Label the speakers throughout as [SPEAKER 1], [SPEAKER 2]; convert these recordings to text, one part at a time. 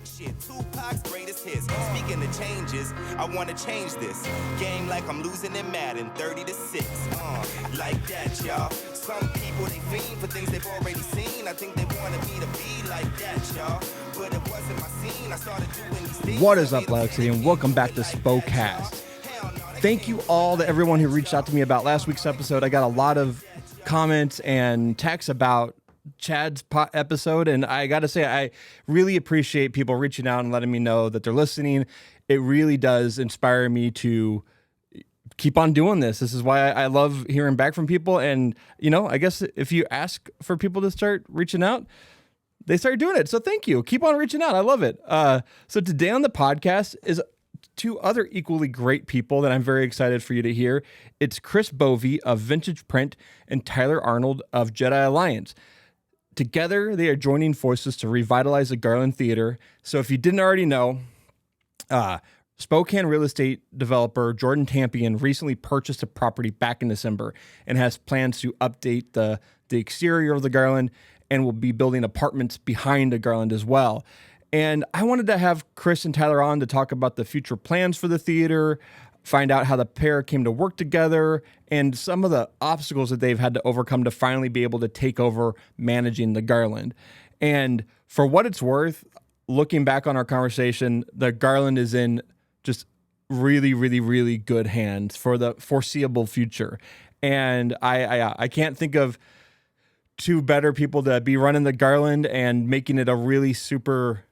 [SPEAKER 1] Shit, Tupac's greatest hits. Speaking of changes, I wanna change this game like I'm losing in Madden, 30-6. Like that, y'all. Some people they fiend for things they've already seen. I think they wanted me to be like that, y'all. But it wasn't my scene. I started doing these things.
[SPEAKER 2] What is up, Loud City, and welcome back to Spokast. Thank you all to everyone who reached out to me about last week's episode. I got a lot of comments and texts about Chad's episode, and I gotta say, I really appreciate people reaching out and letting me know that they're listening. It really does inspire me to keep on doing this. This is why I love hearing back from people, and you know, I guess if you ask for people to start reaching out, they start doing it. So thank you. Keep on reaching out. I love it. So today on the podcast is two other equally great people that I'm very excited for you to hear. It's Chris Bovey of Vintage Print and Tyler Arnold of Jedi Alliance. Together, they are joining forces to revitalize the Garland Theater. So if you didn't already know, Spokane real estate developer Jordan Tampien recently purchased a property back in December and has plans to update the exterior of the Garland and will be building apartments behind the Garland as well. And I wanted to have Chris and Tyler on to talk about the future plans for the theater, find out how the pair came to work together, and some of the obstacles that they've had to overcome to finally be able to take over managing the Garland. And for what it's worth, looking back on our conversation, the Garland is in just really, really, really good hands for the foreseeable future. And I can't think of two better people to be running the Garland and making it a really super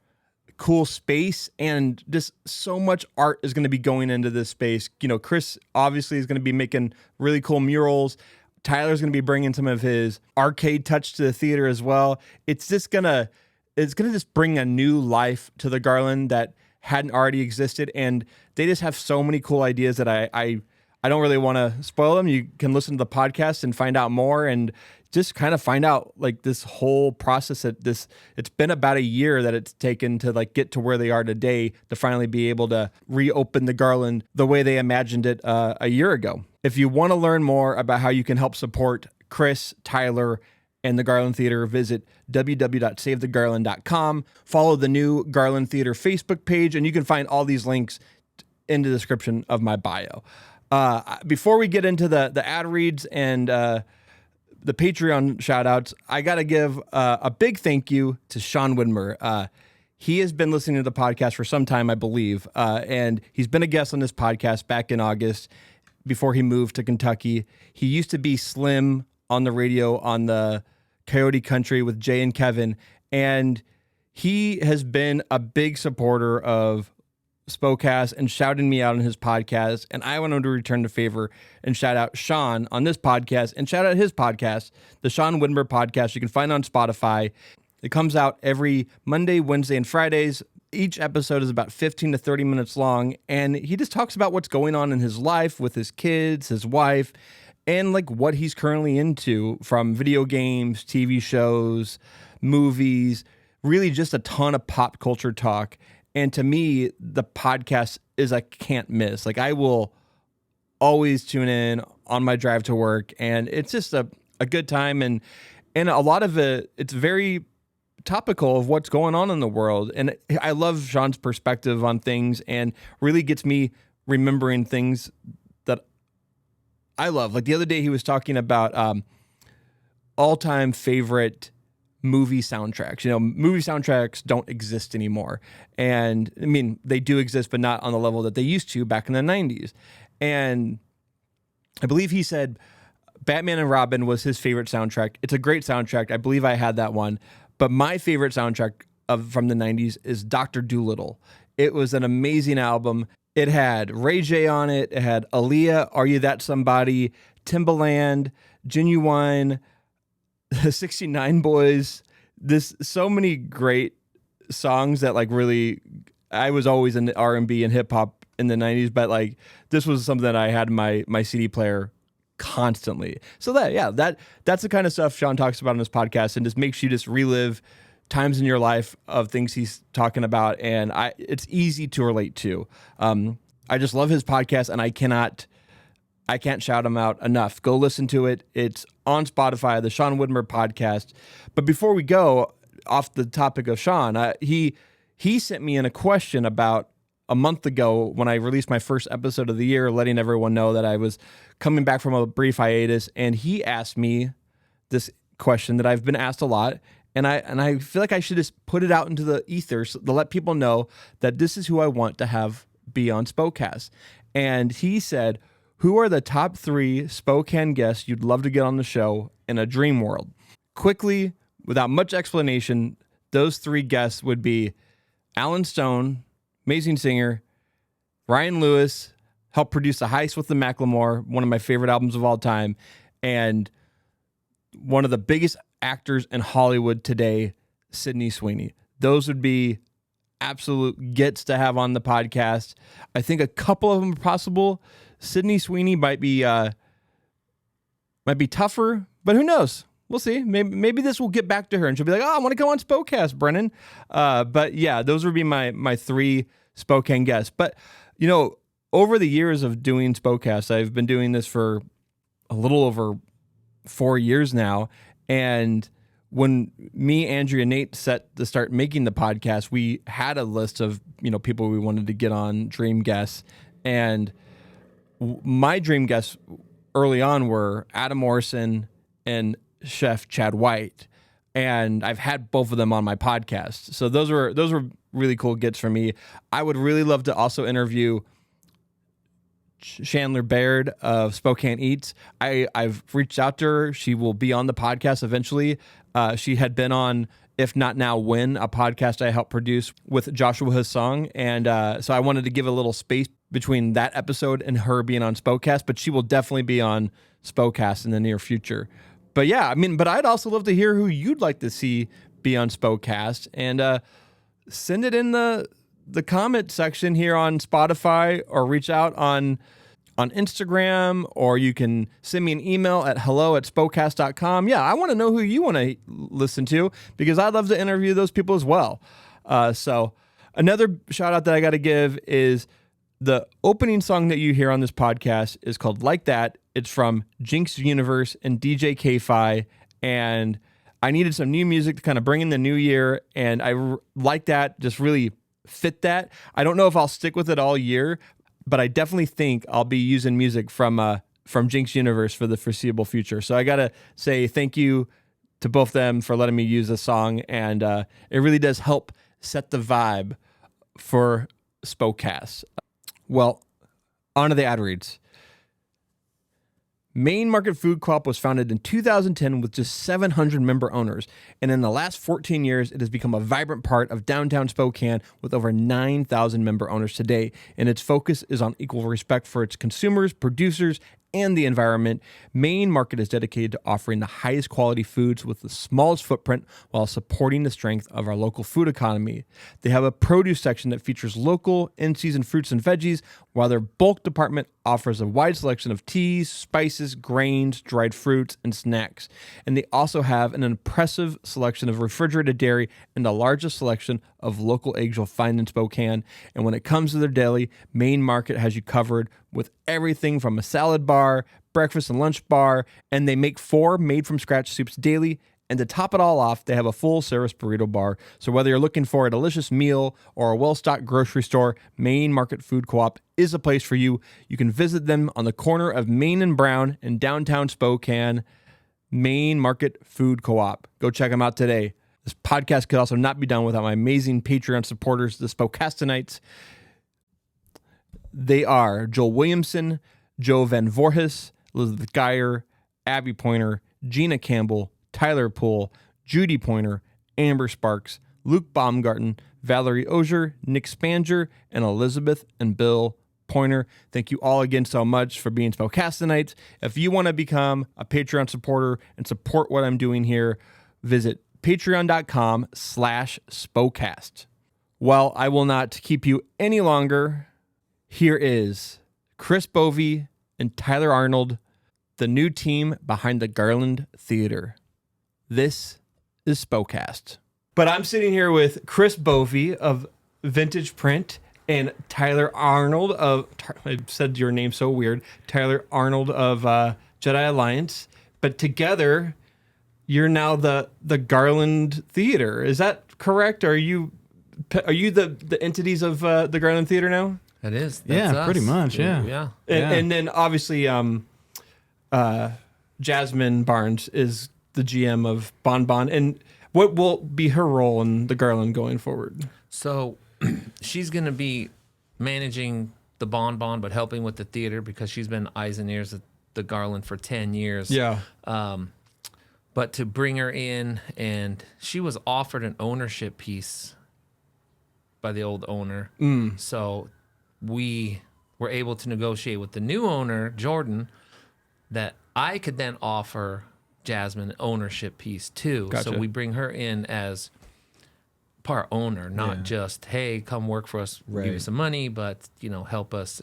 [SPEAKER 2] cool space, and just so much art is going to be going into this space. You know, Chris obviously is going to be making really cool murals. Tyler's going to be bringing some of his arcade touch to the theater as well. It's gonna just bring a new life to the Garland that hadn't already existed, and they just have so many cool ideas that I don't really want to spoil them. You can listen to the podcast and find out more, and just kind of find out like this whole process it's been about a year that it's taken to like get to where they are today to finally be able to reopen the Garland the way they imagined it a year ago. If you want to learn more about how you can help support Chris, Tyler, and the Garland Theater, visit www.savethegarland.com. Follow the new Garland Theater Facebook page, and you can find all these links in the description of my bio. Before we get into the ad reads and the Patreon shout outs, I got to give a big thank you to Sean Widmer. He has been listening to the podcast for some time, I believe, and he's been a guest on this podcast back in August before he moved to Kentucky. He used to be Slim on the radio on the Coyote Country with Jay and Kevin, and he has been a big supporter of Spokast and shouting me out on his podcast, and I want him to return the favor and shout out Sean on this podcast and shout out his podcast, the Sean Widmer Podcast. You can find it on Spotify. It comes out every Monday, Wednesday, and Fridays. Each episode is about 15 to 30 minutes long, and he just talks about what's going on in his life with his kids, his wife, and like what he's currently into, from video games, TV shows, movies, really just a ton of pop culture talk. And to me, the podcast is a can't miss. Like, I will always tune in on my drive to work, and it's just a good time. And a lot of it's very topical of what's going on in the world. And I love Sean's perspective on things, and really gets me remembering things that I love. Like the other day, he was talking about all-time favorite movie soundtracks. You know, movie soundtracks don't exist anymore. And I mean, they do exist, but not on the level that they used to back in the 90s. And I believe he said Batman and Robin was his favorite soundtrack. It's a great soundtrack. I believe I had that one. But my favorite soundtrack from the 90s is Dr. Dolittle. It was an amazing album. It had Ray J on it. It had Aaliyah, Are You That Somebody, Timbaland, Genuine, the 69 Boys. So many great songs that like really, I was always in R&B and hip hop in the 90s, but like this was something that I had in my CD player constantly. So that's the kind of stuff Sean talks about on his podcast, and just makes you just relive times in your life of things he's talking about. And it's easy to relate to. I just love his podcast, and I can't shout him out enough. Go listen to it. It's on Spotify, the Sean Widmer Podcast. But before we go off the topic of Sean, he he sent me in a question about a month ago when I released my first episode of the year, letting everyone know that I was coming back from a brief hiatus. And he asked me this question that I've been asked a lot. And I feel like I should just put it out into the ether to let people know that this is who I want to have be on Spokast. And he said, who are the top 3 Spokane guests you'd love to get on the show in a dream world? Quickly, without much explanation, those 3 guests would be Alan Stone, amazing singer, Ryan Lewis, helped produce The Heist with the Macklemore, one of my favorite albums of all time, and one of the biggest actors in Hollywood today, Sydney Sweeney. Those would be absolute gets to have on the podcast. I think a couple of them are possible. Sydney Sweeney might be tougher, but who knows? We'll see. Maybe this will get back to her and she'll be like, oh, I want to go on Spokast, Brennan. But yeah, those would be my 3 Spokane guests. But, over the years of doing Spokast, I've been doing this for a little over 4 years now. And when me, Andrew, and Nate set to start making the podcast, we had a list of, people we wanted to get on, dream guests. And my dream guests early on were Adam Morrison and Chef Chad White, and I've had both of them on my podcast. So those were really cool gets for me. I would really love to also interview Chandler Baird of Spokane Eats. I've reached out to her. She will be on the podcast eventually. She had been on If Not Now When, a podcast I helped produce with Joshua Hassan, and so I wanted to give a little space between that episode and her being on Spokast, but she will definitely be on Spokast in the near future. But yeah, but I'd also love to hear who you'd like to see be on Spokast, and send it in the comment section here on Spotify, or reach out on Instagram, or you can send me an email at hello@spokast.com. Yeah, I want to know who you want to listen to, because I'd love to interview those people as well. So another shout out that I got to give is the opening song that you hear on this podcast is called Like That. It's from Jinx Universe and DJ K-Fi, and I needed some new music to kind of bring in the new year, and I like that, just really fit that. I don't know if I'll stick with it all year, but I definitely think I'll be using music from Jinx Universe for the foreseeable future. So I got to say thank you to both them for letting me use the song, and it really does help set the vibe for Spokast. Well, on to the ad reads. Main Market Food Co-op was founded in 2010 with just 700 member owners, and in the last 14 years, it has become a vibrant part of downtown Spokane with over 9,000 member owners today, and its focus is on equal respect for its consumers, producers, and the environment. Main Market is dedicated to offering the highest quality foods with the smallest footprint while supporting the strength of our local food economy. They have a produce section that features local in-season fruits and veggies, while their bulk department offers a wide selection of teas, spices, grains, dried fruits, and snacks. And they also have an impressive selection of refrigerated dairy and the largest selection of local eggs you'll find in Spokane. And when it comes to their deli, Main Market has you covered with everything from a salad bar, breakfast and lunch bar, and they make 4 made-from-scratch soups daily. And to top it all off, they have a full-service burrito bar. So whether you're looking for a delicious meal or a well-stocked grocery store, Main Market Food Co-op is a place for you. You can visit them on the corner of Main and Brown in downtown Spokane. Main Market Food Co-op. Go check them out today. This podcast could also not be done without my amazing Patreon supporters, the Spokastanites. They are Joel Williamson, Joe Van Voorhis, Elizabeth Geyer, Abby Pointer, Gina Campbell, Tyler Poole, Judy Pointer, Amber Sparks, Luke Baumgarten, Valerie Ozier, Nick Spanger, and Elizabeth and Bill Pointer. Thank you all again so much for being Spokastanites. If you want to become a Patreon supporter and support what I'm doing here, visit patreon.com/Spokast. Well, I will not keep you any longer. Here is Chris Bovey and Tyler Arnold, the new team behind the Garland Theater. This is Spokast. But I'm sitting here with Chris Bovey of Vintage Print and Tyler Arnold of, I said your name so weird, Tyler Arnold of Jedi Alliance. But together, you're now the Garland Theater. Is that correct? Are you Are you the entities of the Garland Theater now?
[SPEAKER 3] It is. That's us.
[SPEAKER 4] Pretty much. Yeah.
[SPEAKER 3] Yeah.
[SPEAKER 2] And then obviously, Jasmine Barnes is the GM of Bon Bon. And what will be her role in the Garland going forward?
[SPEAKER 3] So she's going to be managing the Bon Bon, but helping with the theater because she's been eyes and ears at the Garland for 10 years.
[SPEAKER 2] Yeah.
[SPEAKER 3] But to bring her in, and she was offered an ownership piece by the old owner. So we were able to negotiate with the new owner, Jordan, that I could then offer Jasmine an ownership piece too.
[SPEAKER 2] Gotcha.
[SPEAKER 3] So we bring her in as part owner, not just, hey, come work for us, we'll give you some money, but, help us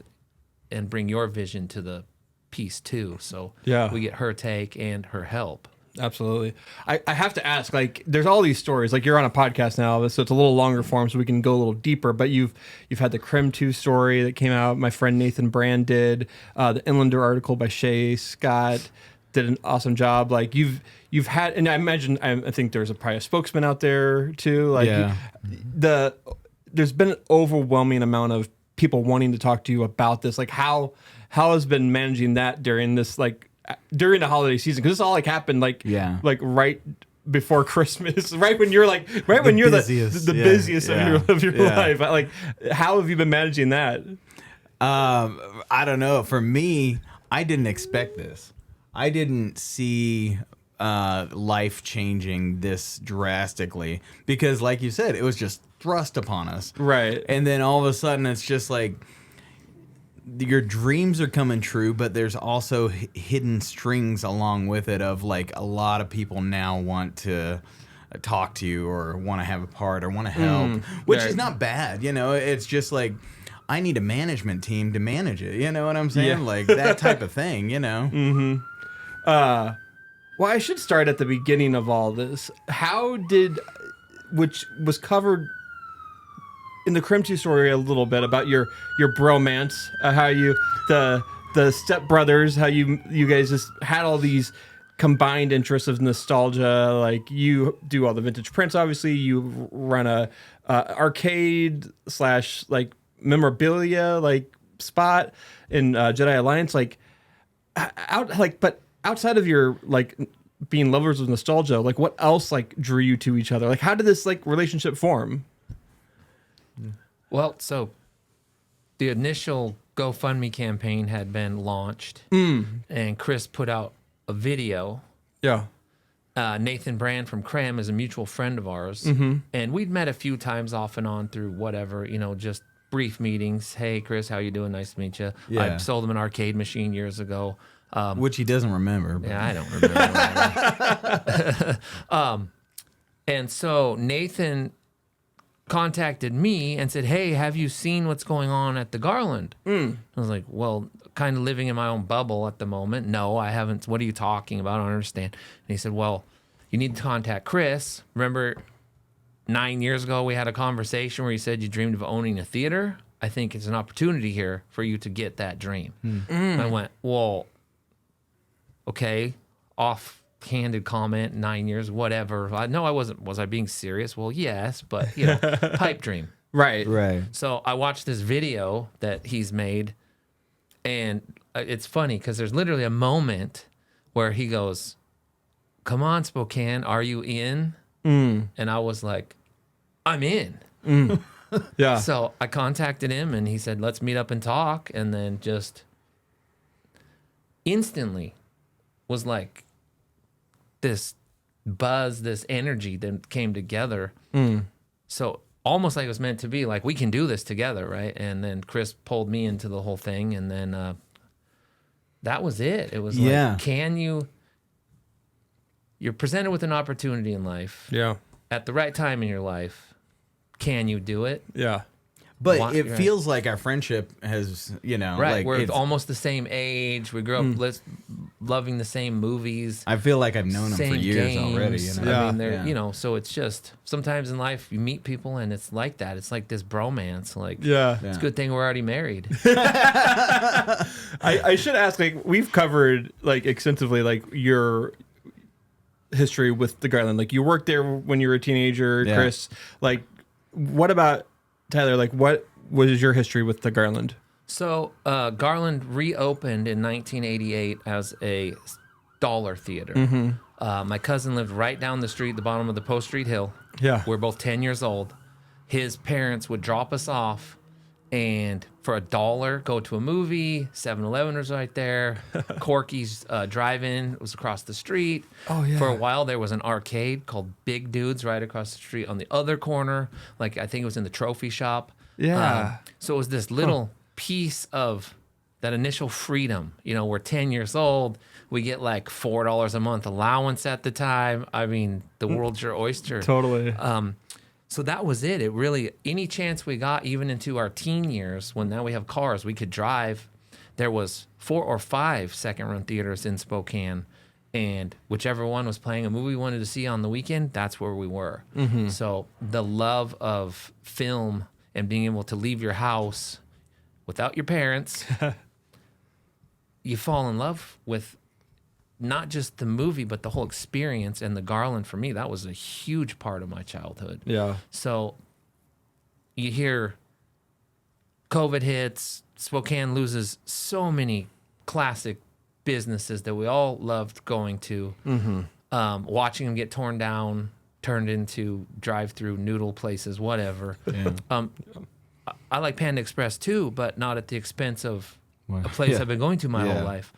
[SPEAKER 3] and bring your vision to the piece too. So we get her take and her help.
[SPEAKER 2] Absolutely. I have to ask, like, there's all these stories. Like, you're on a podcast now, so it's a little longer form, so we can go a little deeper. But you've had the Crim 2 story that came out. My friend Nathan Brand did. The Inlander article by Shay Scott did an awesome job. Like, you've had, and I imagine, I think there's probably a spokesman out there too. Like, there's been an overwhelming amount of people wanting to talk to you about this. Like, how has been managing that during this, like, during the holiday season, because this all happened like right before Christmas, right when you're the busiest of your life. Like, how have you been managing that?
[SPEAKER 4] I don't know. For me, I didn't expect this. I didn't see life changing this drastically because, like you said, it was just thrust upon us.
[SPEAKER 2] Right.
[SPEAKER 4] And then all of a sudden, it's just like, your dreams are coming true, but there's also hidden strings along with it of, like, a lot of people now want to talk to you or want to have a part or want to help, which is not bad. It's just like, I need a management team to manage it. You know what I'm saying?
[SPEAKER 2] Yeah.
[SPEAKER 4] Like, that type of thing,
[SPEAKER 2] Well, I should start at the beginning of all this. Which was covered in the Crim 2 story a little bit about your bromance, how you the stepbrothers, how you guys just had all these combined interests of nostalgia. Like, you do all the vintage prints, obviously. You run a arcade / like memorabilia like spot in Jedi Alliance. Like, but outside of your, like, being lovers of nostalgia, like, what else, like, drew you to each other? Like, how did this, like, relationship form?
[SPEAKER 3] Well, so the initial GoFundMe campaign had been launched, and Chris put out a video.
[SPEAKER 2] Yeah.
[SPEAKER 3] Nathan Brand from Cram is a mutual friend of ours, and we'd met a few times off and on through whatever, just brief meetings. Hey, Chris, how you doing? Nice to meet you.
[SPEAKER 4] Yeah.
[SPEAKER 3] I sold him an arcade machine years ago.
[SPEAKER 4] which he doesn't remember. But.
[SPEAKER 3] Yeah, I don't remember. And so Nathan contacted me and said, hey, have you seen what's going on at the Garland? I was like, well, kind of living in my own bubble at the moment. No, I haven't. What are you talking about? I don't understand. And he said, well, you need to contact Chris. Remember 9 years ago we had a conversation where you said you dreamed of owning a theater? I think it's an opportunity here for you to get that dream. I went, well, okay, offhanded comment, 9 years, whatever. No, I wasn't. Was I being serious? Well, yes, but, pipe dream.
[SPEAKER 2] Right.
[SPEAKER 3] So I watched this video that he's made, and it's funny because there's literally a moment where he goes, come on, Spokane, are you in? And I was like, I'm in.
[SPEAKER 2] Yeah.
[SPEAKER 3] So I contacted him, and he said, let's meet up and talk. And then just instantly was like this buzz, this energy that came together. So almost like it was meant to be, like, we can do this together, right? And then Chris pulled me into the whole thing, and then that was it. It was like, you're presented with an opportunity in life.
[SPEAKER 2] Yeah.
[SPEAKER 3] At the right time in your life. Can you do it?
[SPEAKER 2] Yeah.
[SPEAKER 4] But it feels like our friendship has,
[SPEAKER 3] right.
[SPEAKER 4] like
[SPEAKER 3] We're almost the same age. We grew up loving the same movies.
[SPEAKER 4] I feel like I've known them for years
[SPEAKER 3] games.
[SPEAKER 4] already.
[SPEAKER 3] I mean, so it's just sometimes in life you meet people and it's like that. It's like this bromance. Like, it's a good thing we're already married.
[SPEAKER 2] I should ask, like, we've covered, like, extensively, like, your history with the Garland. Like, you worked there when you were a teenager, Chris. Like, what about Tyler? Like, what was your history with the Garland?
[SPEAKER 3] So Garland reopened in 1988 as a dollar theater. My cousin lived right down the street, the bottom of the Post Street Hill.
[SPEAKER 2] Yeah.
[SPEAKER 3] We're both 10 years old. His parents would drop us off, and for $1, go to a movie. 7-Eleven was right there. Corky's Drive-In was across the street.
[SPEAKER 2] Oh, yeah.
[SPEAKER 3] For a while, there was an arcade called Big Dudes right across the street on the other corner. Like, I think it was in the trophy shop.
[SPEAKER 2] Yeah.
[SPEAKER 3] So it was this little piece of that initial freedom. You know, we're 10 years old. We get like $4 a month allowance at the time. I mean, the world's your oyster.
[SPEAKER 2] Totally.
[SPEAKER 3] So that was it. It really, any chance we got, even into our teen years, when now we have cars, we could drive. There was 4 or 5 second-run theaters in Spokane, and whichever one was playing a movie we wanted to see on the weekend, that's where we were. So the love of film and being able to leave your house without your parents, you fall in love with not just the movie, but the whole experience. And the Garland, for me, that was a huge part of my childhood.
[SPEAKER 2] Yeah.
[SPEAKER 3] So you hear COVID hits, Spokane loses so many classic businesses that we all loved going to, watching them get torn down, turned into drive-through noodle places, whatever.
[SPEAKER 4] Yeah.
[SPEAKER 3] I like Panda Express too, but not at the expense of a place I've been going to my whole life.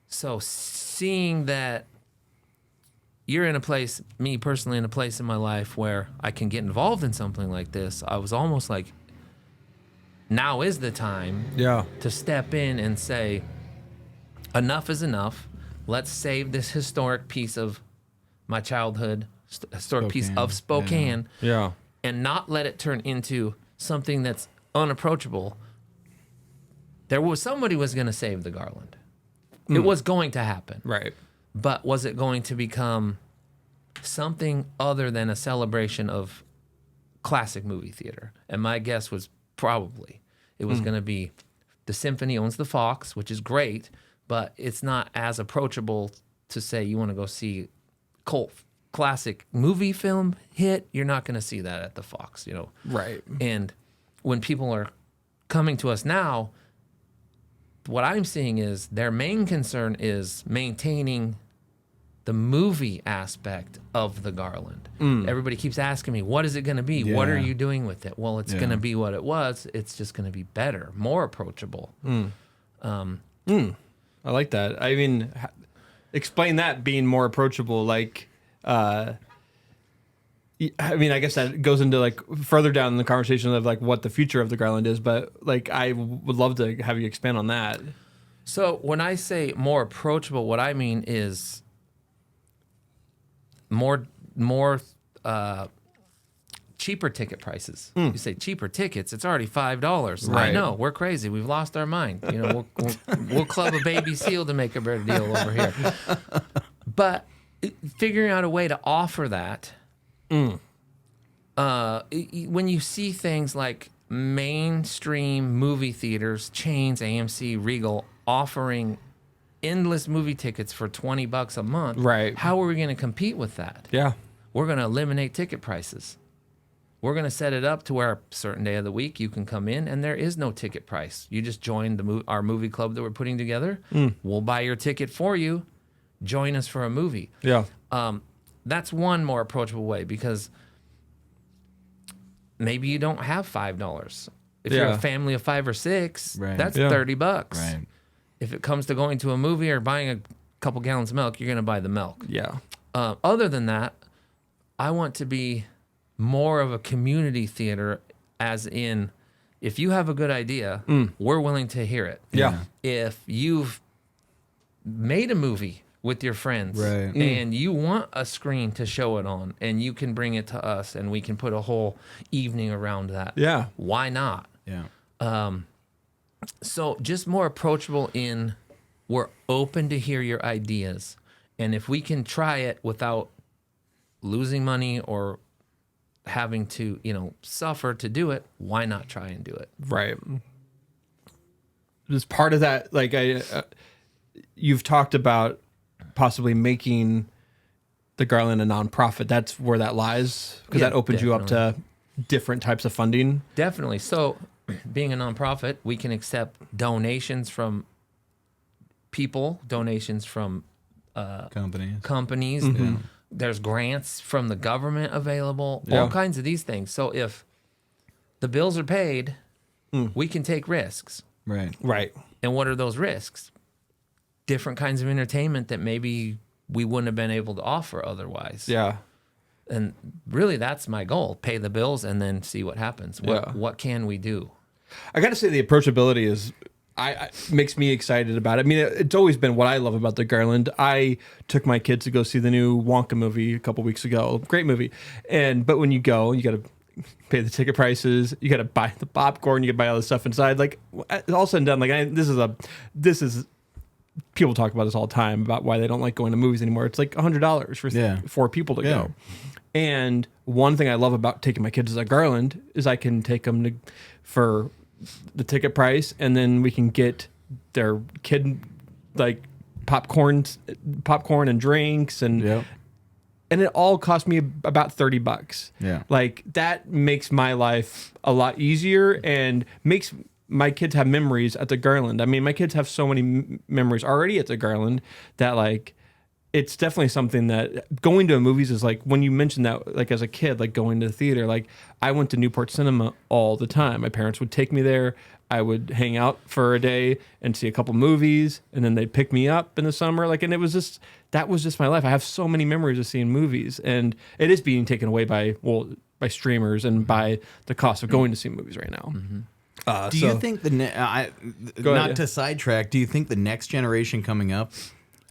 [SPEAKER 3] So seeing that you're in a place, me personally, in a place in my life where I can get involved in something like this, I was almost like, now is the time to step in and say, enough is enough. Let's save this historic piece of my childhood, historic piece of Spokane, and not let it turn into something that's unapproachable. Somebody was going to save the Garland. It was going to happen.
[SPEAKER 2] Right.
[SPEAKER 3] But was it going to become something other than a celebration of classic movie theater? And my guess was probably it was going to be the Symphony owns the Fox, which is great, but it's not as approachable to say you want to go see cult classic movie film hit. You're not going to see that at the Fox, you know.
[SPEAKER 2] Right.
[SPEAKER 3] And when people are coming to us now, what I'm seeing is their main concern is maintaining the movie aspect of the Garland. Everybody keeps asking me, what is it going to be? What are you doing with it? Well, it's going to be what it was. It's just going to be better, more approachable.
[SPEAKER 2] I like that. I mean, explain that being more approachable. Like, I mean, I guess that goes into like further down in the conversation of like what the future of the Garland is, but like I would love to have you expand on that.
[SPEAKER 3] So when I say more approachable, what I mean is more cheaper ticket prices. You say cheaper tickets, it's already $5.
[SPEAKER 2] Right.
[SPEAKER 3] I know, we're crazy. We've lost our mind. You know, we'll club a baby seal to make a better deal over here. But figuring out a way to offer that. When you see things like mainstream movie theaters, chains, AMC, Regal, offering endless movie tickets for $20 a month,
[SPEAKER 2] right?
[SPEAKER 3] How are we going to compete with that?
[SPEAKER 2] Yeah,
[SPEAKER 3] we're going to eliminate ticket prices. We're going to set it up to where a certain day of the week you can come in and there is no ticket price. You just join our movie club that we're putting together. We'll buy your ticket for you. Join us for a movie.
[SPEAKER 2] Yeah.
[SPEAKER 3] That's one more approachable way, because maybe you don't have $5. If you're a family of 5 or 6, that's $30.
[SPEAKER 4] Right.
[SPEAKER 3] If it comes to going to a movie or buying a couple gallons of milk, you're going to buy the milk.
[SPEAKER 2] Yeah.
[SPEAKER 3] Other than that, I want to be more of a community theater, as in, if you have a good idea, we're willing to hear it.
[SPEAKER 2] Yeah.
[SPEAKER 3] If you've made a movie with your friends, and you want a screen to show it on, and you can bring it to us, and we can put a whole evening around that.
[SPEAKER 2] Yeah.
[SPEAKER 3] Why not?
[SPEAKER 4] Yeah.
[SPEAKER 3] So just more approachable in, we're open to hear your ideas. And if we can try it without losing money or having to, suffer to do it, why not try and do it?
[SPEAKER 2] Right. As part of that, like you've talked about possibly making the Garland a nonprofit. That's where that lies, because that opens you up to different types of funding.
[SPEAKER 3] Definitely. So, being a nonprofit, we can accept donations from people, donations from companies. There's grants from the government available, all kinds of these things. So if the bills are paid, we can take risks.
[SPEAKER 2] Right.
[SPEAKER 3] And what are those risks? Different kinds of entertainment that maybe we wouldn't have been able to offer otherwise.
[SPEAKER 2] Yeah.
[SPEAKER 3] And really, that's my goal. Pay the bills and then see what happens. What can we do?
[SPEAKER 2] I got to say the approachability is makes me excited about it. I mean, it's always been what I love about the Garland. I took my kids to go see the new Wonka movie a couple weeks ago. Great movie. But when you go, you got to pay the ticket prices. You got to buy the popcorn. You got to buy all the stuff inside. Like all said and done, like this is people talk about this all the time about why they don't like going to movies anymore. It's like $100 for 4 people to go. And one thing I love about taking my kids to Garland is I can take them for the ticket price, and then we can get their kid like popcorn and drinks, and it all cost me about $30. Like that makes my life a lot easier and makes my kids have memories at the Garland. I mean, my kids have so many memories already at the Garland that like it's definitely something that going to movies is like, when you mentioned that, like as a kid, like going to the theater, like I went to Newport Cinema all the time. My parents would take me there. I would hang out for a day and see a couple movies, and then they'd pick me up in the summer. Like, and that was just my life. I have so many memories of seeing movies, and it is being taken away by streamers and by the cost of going to see movies right now.
[SPEAKER 4] Do you think to sidetrack, do you think the next generation coming up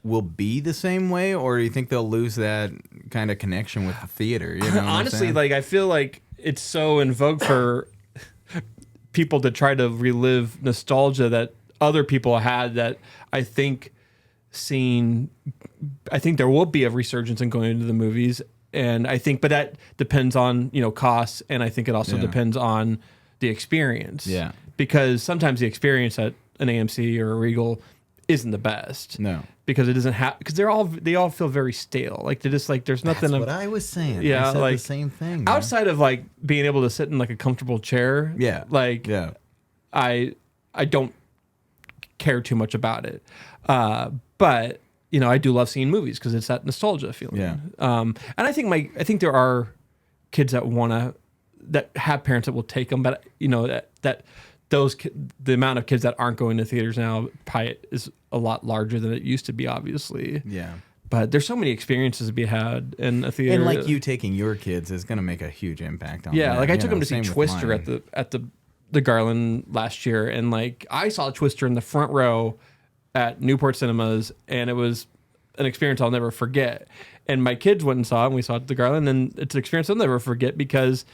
[SPEAKER 4] will be the same way, or do you think they'll lose that kind of connection with the theater? You know
[SPEAKER 2] honestly, like I feel like it's so in vogue for people to try to relive nostalgia that other people had, that I think there will be a resurgence in going into the movies. And I think, but that depends on, costs. And I think it also depends on the experience. Yeah. Because sometimes the experience at an AMC or a Regal isn't the best. No. Because it doesn't have, because they all feel very stale. Like they're just like, there's nothing.
[SPEAKER 4] That's what I was saying.
[SPEAKER 2] Yeah.
[SPEAKER 4] I said
[SPEAKER 2] like
[SPEAKER 4] the same thing.
[SPEAKER 2] Outside of like being able to sit in like a comfortable chair. Yeah. Like, I don't care too much about it. But I do love seeing movies because it's that nostalgia feeling. Yeah. And I think there are kids that have parents that will take them, but the amount of kids that aren't going to theaters now probably is a lot larger than it used to be, obviously. Yeah. But there's so many experiences to be had in a theater.
[SPEAKER 4] And like you taking your kids is going to make a huge impact on them.
[SPEAKER 2] Yeah, like I took them to see Twister at the Garland last year, and like I saw Twister in the front row at Newport Cinemas, and it was an experience I'll never forget. And my kids went and saw it, and we saw it at the Garland, and it's an experience I'll never forget because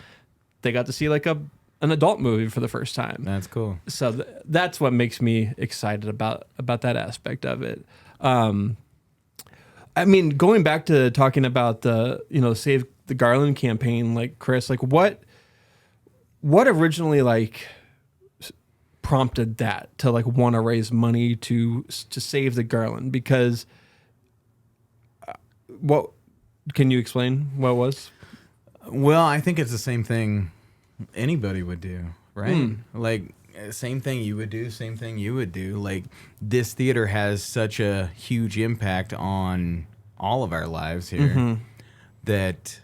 [SPEAKER 2] they got to see like an adult movie for the first time.
[SPEAKER 4] That's cool.
[SPEAKER 2] So that's what makes me excited about that aspect of it. I mean, going back to talking about the Save the Garland campaign, like Chris, like what originally like prompted that to like want to raise money to save the Garland? Because what can you explain what it was?
[SPEAKER 4] Well, I think it's the same thing anybody would do, right? Like same thing you would do, same thing you would do. Like this theater has such a huge impact on all of our lives here that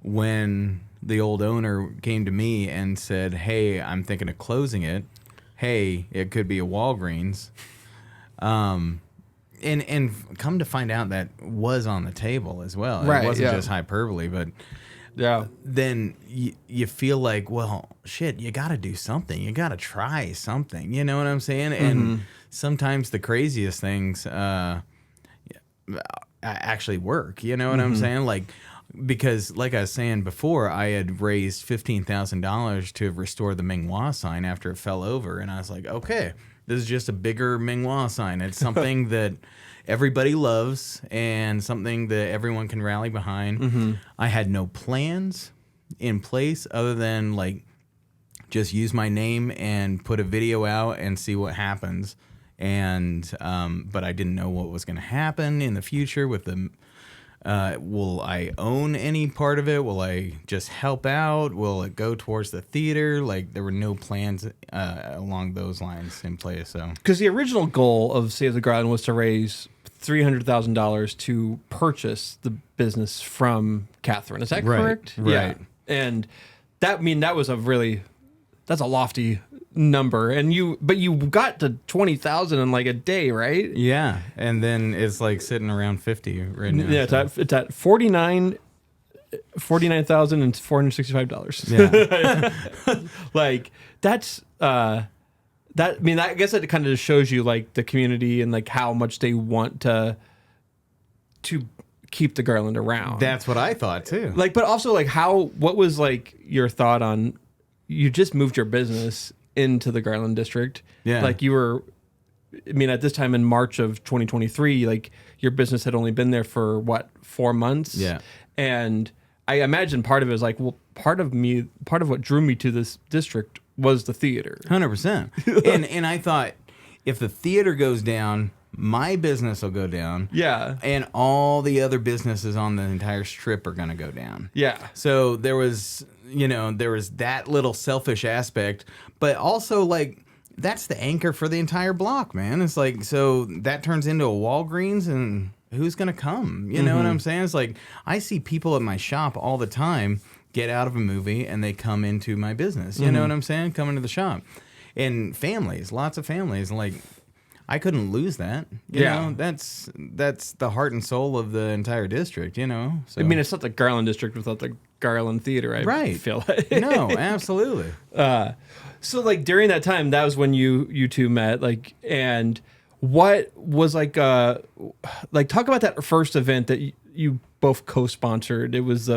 [SPEAKER 4] when the old owner came to me and said, "Hey, I'm thinking of closing it. Hey, it could be a Walgreens." And come to find out that was on the table as well. Right, it wasn't just hyperbole, but then you feel like, well, shit, you got to do something. You got to try something. You know what I'm saying? And sometimes the craziest things actually work. You know what I'm saying? Like, because like I was saying before, I had raised $15,000 to restore the Minghua sign after it fell over. And I was like, okay, this is just a bigger Minghua sign. It's something that everybody loves and something that everyone can rally behind. I had no plans in place other than like just use my name and put a video out and see what happens. And but I didn't know what was going to happen in the future with the Will I own any part of it? Will I just help out? Will it go towards the theater? Like, there were no plans along those lines in place. So,
[SPEAKER 2] because the original goal of Save the Garland was to raise $300,000 to purchase the business from Catherine. Is that correct?
[SPEAKER 4] Right.
[SPEAKER 2] Yeah. And that was that's a lofty number. And you got to 20,000 in like a day, right?
[SPEAKER 4] yeah. And then it's like sitting around 50 right now.
[SPEAKER 2] Yeah,
[SPEAKER 4] so.
[SPEAKER 2] it's at $49,465.
[SPEAKER 4] Yeah.
[SPEAKER 2] Like that's I guess that kind of just shows you like the community and like how much they want to keep the Garland around.
[SPEAKER 4] That's what I thought too.
[SPEAKER 2] Like, but also like what was like your thought on, you just moved your business into the Garland district.
[SPEAKER 4] Yeah.
[SPEAKER 2] Like you were, at this time in March of 2023, like your business had only been there for what, 4 months?
[SPEAKER 4] Yeah.
[SPEAKER 2] And I imagine part of it is like, well, part of what drew me to this district was the theater.
[SPEAKER 4] 100%. And I thought, if the theater goes down, my business will go down.
[SPEAKER 2] Yeah.
[SPEAKER 4] And all the other businesses on the entire strip are going to go down.
[SPEAKER 2] Yeah.
[SPEAKER 4] So there was that little selfish aspect, but also like that's the anchor for the entire block, man. It's like, so that turns into a Walgreens, and who's going to come? You know what I'm saying? It's like, I see people at my shop all the time get out of a movie and they come into my business. You know what I'm saying? Come into the shop. And families, lots of families. And like, I couldn't lose that. You know, that's the heart and soul of the entire district, you know? So.
[SPEAKER 2] It's not the Garland district without the Garland Theater, I feel like.
[SPEAKER 4] No, absolutely.
[SPEAKER 2] So like during that time, that was when you two met, like, and what was like talk about that first event that you both co-sponsored. It was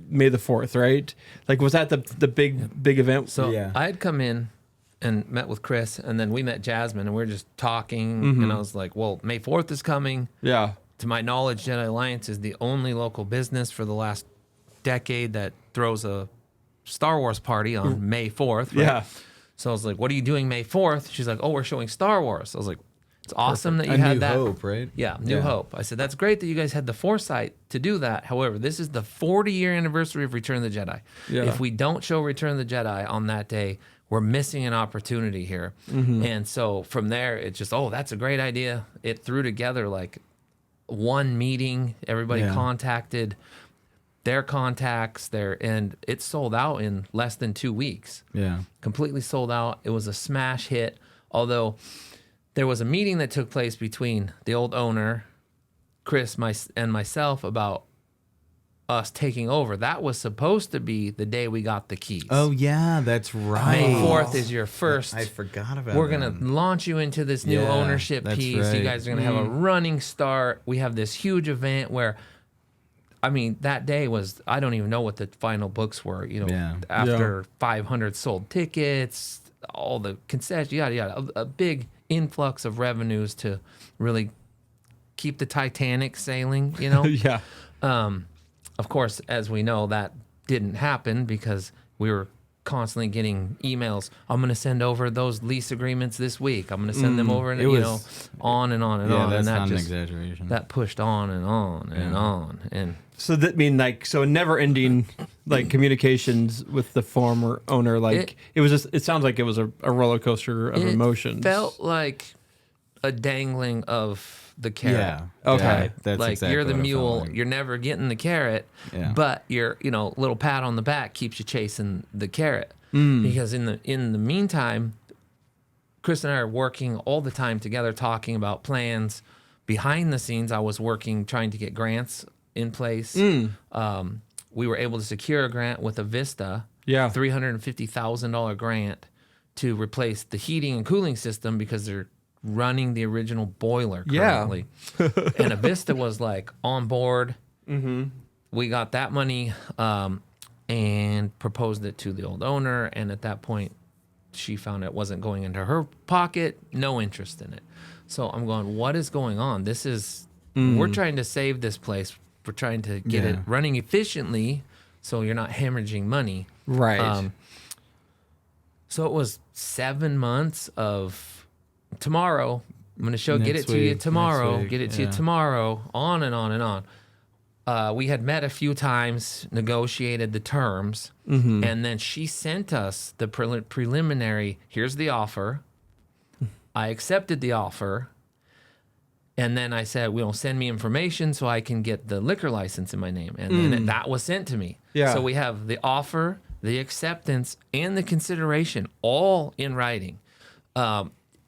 [SPEAKER 2] May the 4th, right? Like, was that the big event?
[SPEAKER 3] So I had come in and met with Chris, and then we met Jasmine, and we were just talking, and I was like, well, May 4th is coming.
[SPEAKER 2] Yeah.
[SPEAKER 3] To my knowledge, Jedi Alliance is the only local business for the last decade that throws a Star Wars party on May 4th. Right?
[SPEAKER 2] Yeah.
[SPEAKER 3] So I was like, what are you doing May 4th? She's like, oh, we're showing Star Wars. I was like, it's awesome that you had that.
[SPEAKER 4] New Hope, right?
[SPEAKER 3] Yeah, New Hope. I said, that's great that you guys had the foresight to do that. However, this is the 40-year anniversary of Return of the Jedi.
[SPEAKER 2] Yeah.
[SPEAKER 3] If we don't show Return of the Jedi on that day, we're missing an opportunity here. And so from there, it's just, oh, that's a great idea. It threw together like one meeting. Everybody contacted their contacts there, and it sold out in less than 2 weeks.
[SPEAKER 4] Yeah.
[SPEAKER 3] Completely sold out. It was a smash hit, although there was a meeting that took place between the old owner, Chris, and myself about us taking over. That was supposed to be the day we got the keys.
[SPEAKER 4] Oh, yeah, that's right.
[SPEAKER 3] May 4th is your first.
[SPEAKER 4] I forgot about
[SPEAKER 3] We're going to launch you into this new ownership
[SPEAKER 4] that's
[SPEAKER 3] piece.
[SPEAKER 4] right.
[SPEAKER 3] You guys are going to have a running start. We have this huge event where, that day was, I don't even know what the final books were, after 500 sold tickets, all the concessions, yada, yada, a big influx of revenues to really keep the Titanic sailing,
[SPEAKER 2] Yeah.
[SPEAKER 3] Of course, as we know, that didn't happen because we were constantly getting emails. I'm going to send over those lease agreements this week. I'm going to send them over, and on and on and on.
[SPEAKER 4] That's
[SPEAKER 3] and that
[SPEAKER 4] not an
[SPEAKER 3] just,
[SPEAKER 4] exaggeration.
[SPEAKER 3] That pushed on and on and on. And
[SPEAKER 2] So that never ending like communications with the former owner. Like it sounds like it was a roller coaster of emotions.
[SPEAKER 3] It felt like a dangling of the carrot.
[SPEAKER 4] Yeah.
[SPEAKER 2] Okay.
[SPEAKER 4] Yeah, that's
[SPEAKER 3] like
[SPEAKER 4] exactly
[SPEAKER 3] you're the
[SPEAKER 4] what it felt
[SPEAKER 3] mule,
[SPEAKER 4] like.
[SPEAKER 3] you're never getting the carrot, but your little pat on the back keeps you chasing the carrot. Because in the meantime, Chris and I are working all the time together, talking about plans. Behind the scenes, I was working, trying to get grants in place. We were able to secure a grant with a Vista, $350,000 grant to replace the heating and cooling system because they're running the original boiler currently. And a Vista was like on board. We got that money and proposed it to the old owner. And at that point, she found it wasn't going into her pocket, no interest in it. So I'm going, what is going on? This is, we're trying to save this place. We're trying to get it running efficiently so you're not hemorrhaging money.
[SPEAKER 2] Right.
[SPEAKER 3] So it was 7 months of tomorrow. I'm going to get it to you
[SPEAKER 4] Next
[SPEAKER 3] tomorrow.
[SPEAKER 4] week,
[SPEAKER 3] Get it to you tomorrow. On and on and on. we had met a few times, negotiated the terms, and then she sent us the preliminary, here's the offer. I accepted the offer. And then I said, send me information so I can get the liquor license in my name. And then that was sent to me.
[SPEAKER 2] Yeah.
[SPEAKER 3] So we have the offer, the acceptance, and the consideration all in writing.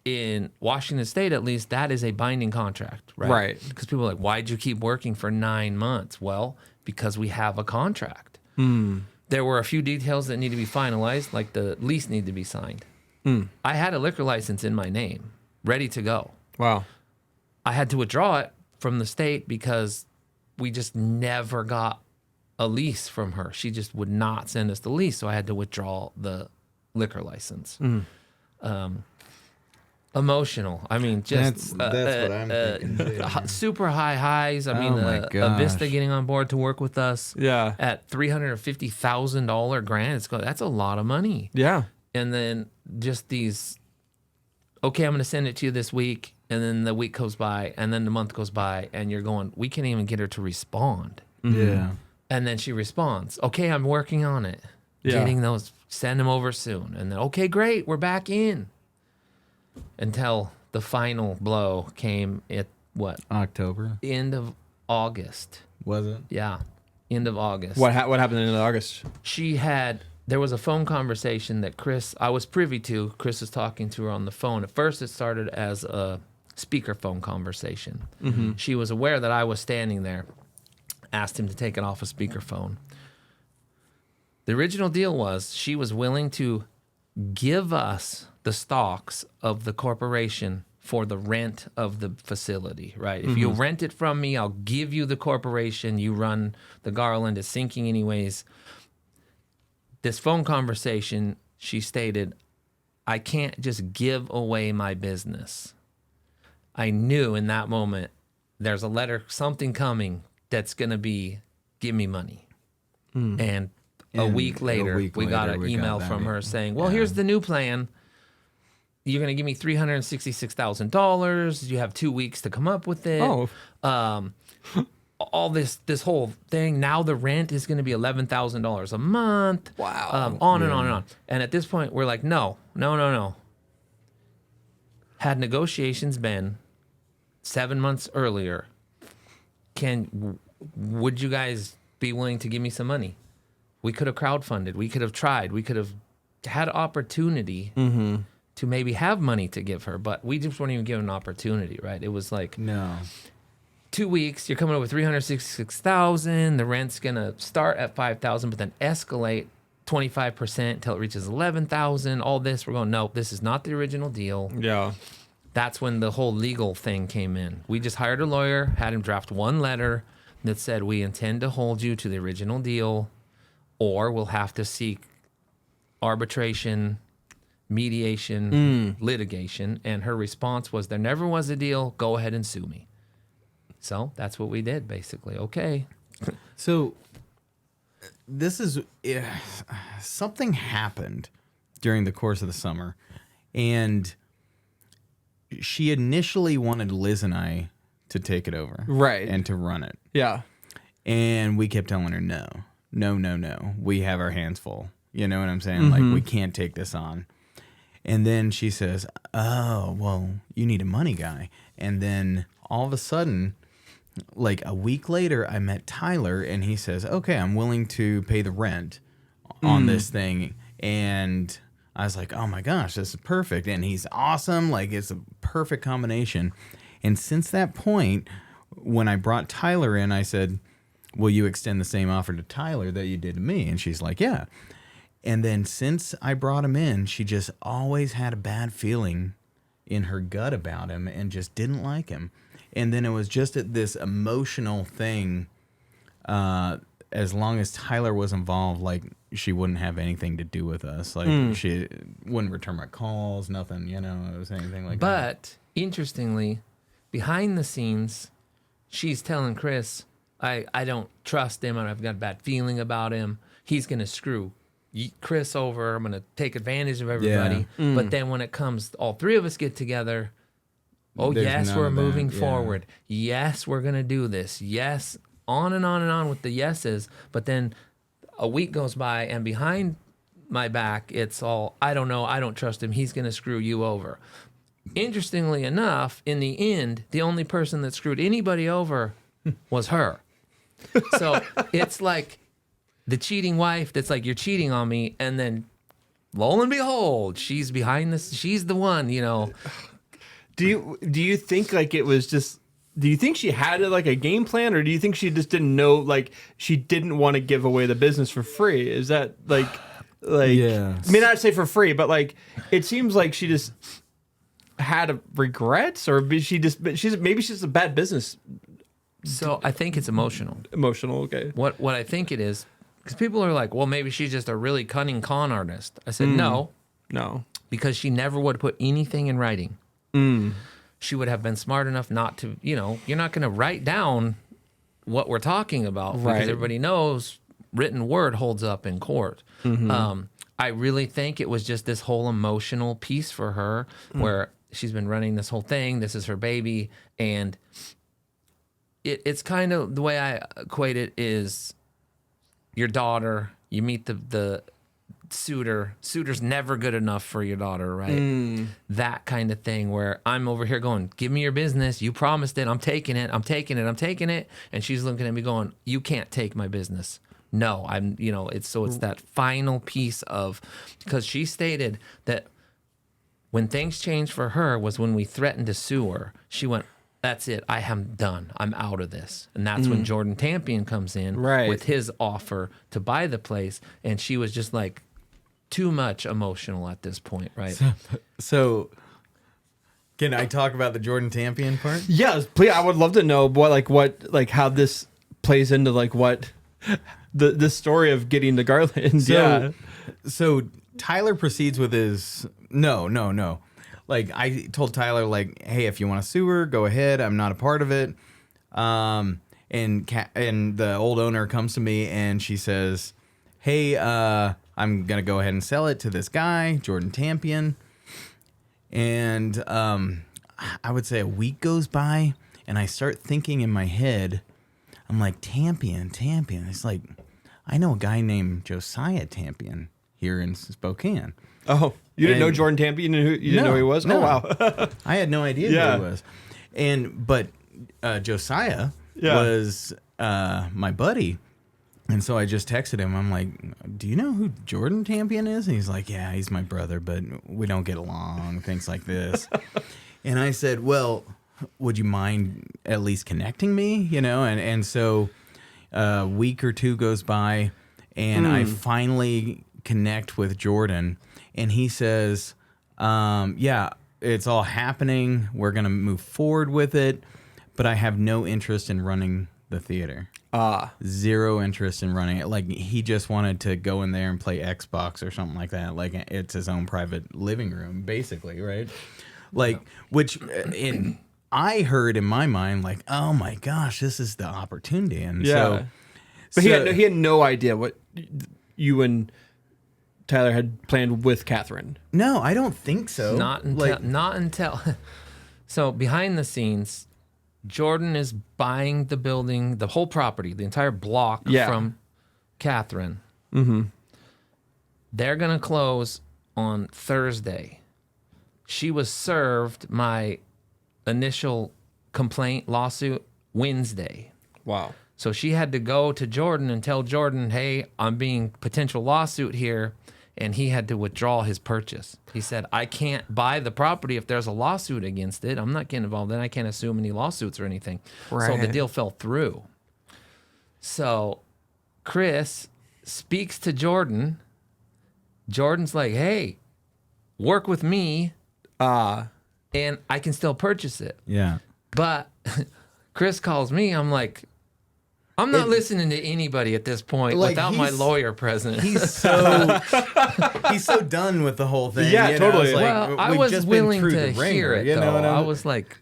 [SPEAKER 3] In Washington State, at least, that is a binding contract, right?
[SPEAKER 2] Right.
[SPEAKER 3] Because people are like, why'd you keep working for 9 months? Well, because we have a contract. There were a few details that need to be finalized, like the lease need to be signed. I had a liquor license in my name, ready to go.
[SPEAKER 2] Wow.
[SPEAKER 3] I had to withdraw it from the state because we just never got a lease from her. She just would not send us the lease, so I had to withdraw the liquor license. Emotional. I mean, just
[SPEAKER 4] that's what I'm thinking.
[SPEAKER 3] super high highs. I mean, Avista getting on board to work with us at $350,000 grant. That's a lot of money.
[SPEAKER 2] Yeah.
[SPEAKER 3] And then just these, okay, I'm going to send it to you this week. And then the week goes by, and then the month goes by, and you're going, we can't even get her to respond.
[SPEAKER 4] Yeah.
[SPEAKER 3] And then she responds, okay, I'm working on it.
[SPEAKER 2] Yeah.
[SPEAKER 3] Getting those, send them over soon. And then, okay, great, we're back in. Until the final blow came at what?
[SPEAKER 4] October.
[SPEAKER 3] End of August.
[SPEAKER 4] Was it?
[SPEAKER 3] Yeah, end of August.
[SPEAKER 2] What happened in August?
[SPEAKER 3] There was a phone conversation that I was privy to. Chris was talking to her on the phone. At first, it started as a speakerphone conversation. She was aware that I was standing there, asked him to take it off a speakerphone. The original deal was she was willing to give us the stocks of the corporation for the rent of the facility, right? If you rent it from me, I'll give you the corporation. You run the Garland. It's sinking anyways. This phone conversation, she stated, I can't just give away my business. I knew in that moment there's a letter, something coming that's going to be, give me money. And a week later, we got an email from her saying, well, here's the new plan. You're going to give me $366,000. You have 2 weeks to come up with it.
[SPEAKER 2] Oh.
[SPEAKER 3] All this whole thing. Now the rent is going to be $11,000 a month.
[SPEAKER 2] Wow.
[SPEAKER 3] On and on and on. And at this point, we're like, no. Had negotiations been 7 months earlier, would you guys be willing to give me some money? We could have crowdfunded. We could have tried. We could have had opportunity to maybe have money to give her, but we just weren't even given an opportunity, right? It was like,
[SPEAKER 4] No.
[SPEAKER 3] 2 weeks, you're coming up with $366,000. The rent's gonna start at $5,000, but then escalate 25% until it reaches $11,000. All this, we're going, no, this is not the original deal.
[SPEAKER 2] Yeah.
[SPEAKER 3] That's when the whole legal thing came in. We just hired a lawyer, had him draft one letter that said, we intend to hold you to the original deal, or we'll have to seek arbitration, mediation, litigation. And her response was, there never was a deal. Go ahead and sue me. So that's what we did, basically. Okay.
[SPEAKER 4] So this is something happened during the course of the summer, and she initially wanted Liz and I to take it over,
[SPEAKER 2] Right.
[SPEAKER 4] and to run it.
[SPEAKER 2] Yeah.
[SPEAKER 4] And we kept telling her, no. We have our hands full. You know what I'm saying? Like, we can't take this on. And then she says, oh, well, you need a money guy. And then all of a sudden, like a week later, I met Tyler, and he says, okay, I'm willing to pay the rent on this thing. And I was like, oh my gosh, this is perfect. And he's awesome. Like, it's a perfect combination. And since that point, when I brought Tyler in, I said, will you extend the same offer to Tyler that you did to me? And she's like, yeah. And then since I brought him in, she just always had a bad feeling in her gut about him and just didn't like him. And then it was just this emotional thing. As long as Tyler was involved, like, she wouldn't have anything to do with us. Like, she wouldn't return my calls, nothing, it was anything like that.
[SPEAKER 3] But interestingly, behind the scenes, she's telling Chris, I don't trust him, and I've got a bad feeling about him. He's going to screw Chris over. I'm going to take advantage of everybody. Yeah. But then when it comes, all three of us get together. Oh,
[SPEAKER 4] There's
[SPEAKER 3] yes, we're moving
[SPEAKER 4] yeah.
[SPEAKER 3] forward. Yes, we're going to do this. Yes, on and on and on with the yeses. But then a week goes by, and behind my back, it's all, I don't know, I don't trust him, he's going to screw you over. Interestingly enough, in the end, the only person that screwed anybody over was her. So it's like the cheating wife that's like, you're cheating on me, and then lo and behold, she's behind this, she's the one, you know.
[SPEAKER 2] Do you think like it was just, do you think she had like a game plan, or do you think she just didn't know, like she didn't want to give away the business for free? Is that like
[SPEAKER 4] Yeah.
[SPEAKER 2] I mean, not say for free, but like it seems like she just had regrets, or maybe she's just a bad business.
[SPEAKER 3] So I think it's emotional.
[SPEAKER 2] Emotional, okay.
[SPEAKER 3] What I think it is, because people are like, well, maybe she's just a really cunning con artist. I said, no, because she never would put anything in writing. She would have been smart enough not to, you know, you're not going to write down what we're talking about, because everybody knows written word holds up in court. I really think it was just this whole emotional piece for her where she's been running this whole thing. This is her baby. And it's kind of the way I equate it is your daughter, you meet the suitor's never good enough for your daughter, right? That kind of thing where I'm over here going, give me your business, you promised it, I'm taking it, and she's looking at me going, you can't take my business. No, I'm, you know, it's that final piece of, because she stated that when things changed for her was when we threatened to sue her. She went, that's it, I am done, I'm out of this. And that's when Jordan Tampien comes in with his offer to buy the place, and she was just like, too much emotional at this point, right?
[SPEAKER 4] So can I talk about the Jordan Tampien part?
[SPEAKER 2] Yes, please. I would love to know how this plays into like what the story of getting the Garland.
[SPEAKER 4] So Tyler proceeds with his no. Like I told Tyler, like, hey, if you want to sue her, go ahead. I'm not a part of it. And the old owner comes to me and she says, hey, I'm going to go ahead and sell it to this guy, Jordan Tampien. And I would say a week goes by, and I start thinking in my head, I'm like, Tampien. It's like, I know a guy named Josiah Tampien here in Spokane.
[SPEAKER 2] Oh, you didn't know Jordan Tampien? You didn't know who he was?
[SPEAKER 4] No.
[SPEAKER 2] Oh, wow.
[SPEAKER 4] I had no idea who he was. But Josiah was my buddy. And so I just texted him. I'm like, do you know who Jordan Tampien is? And he's like, yeah, he's my brother, but we don't get along, things like this. And I said, well, would you mind at least connecting me? You know, and so a week or two goes by, and I finally connect with Jordan, and he says, yeah, it's all happening. We're going to move forward with it, but I have no interest in running the theater. Zero interest in running it. Like, he just wanted to go in there and play Xbox or something like that. Like, it's his own private living room, basically, right? Like, which I heard in my mind, like, oh my gosh, this is the opportunity. And
[SPEAKER 2] but he had no idea what you and Tyler had planned with Catherine.
[SPEAKER 4] No, I don't think so.
[SPEAKER 3] Not until so behind the scenes, Jordan is buying the building, the whole property, the entire block from Catherine. They're going to close on Thursday. She was served my initial complaint lawsuit Wednesday.
[SPEAKER 2] Wow.
[SPEAKER 3] So she had to go to Jordan and tell Jordan, hey, I'm being potential lawsuit here. And he had to withdraw his purchase. He said, I can't buy the property if there's a lawsuit against it. I'm not getting involved. Then I can't assume any lawsuits or anything.
[SPEAKER 2] Right.
[SPEAKER 3] So the deal fell through. So Chris speaks to Jordan. Jordan's like, hey, work with me, and I can still purchase it.
[SPEAKER 4] Yeah.
[SPEAKER 3] But Chris calls me. I'm like, I'm not listening to anybody at this point without my lawyer present.
[SPEAKER 4] He's so done with the whole thing.
[SPEAKER 2] Yeah, totally.
[SPEAKER 3] I was willing to hear it, though. I was like,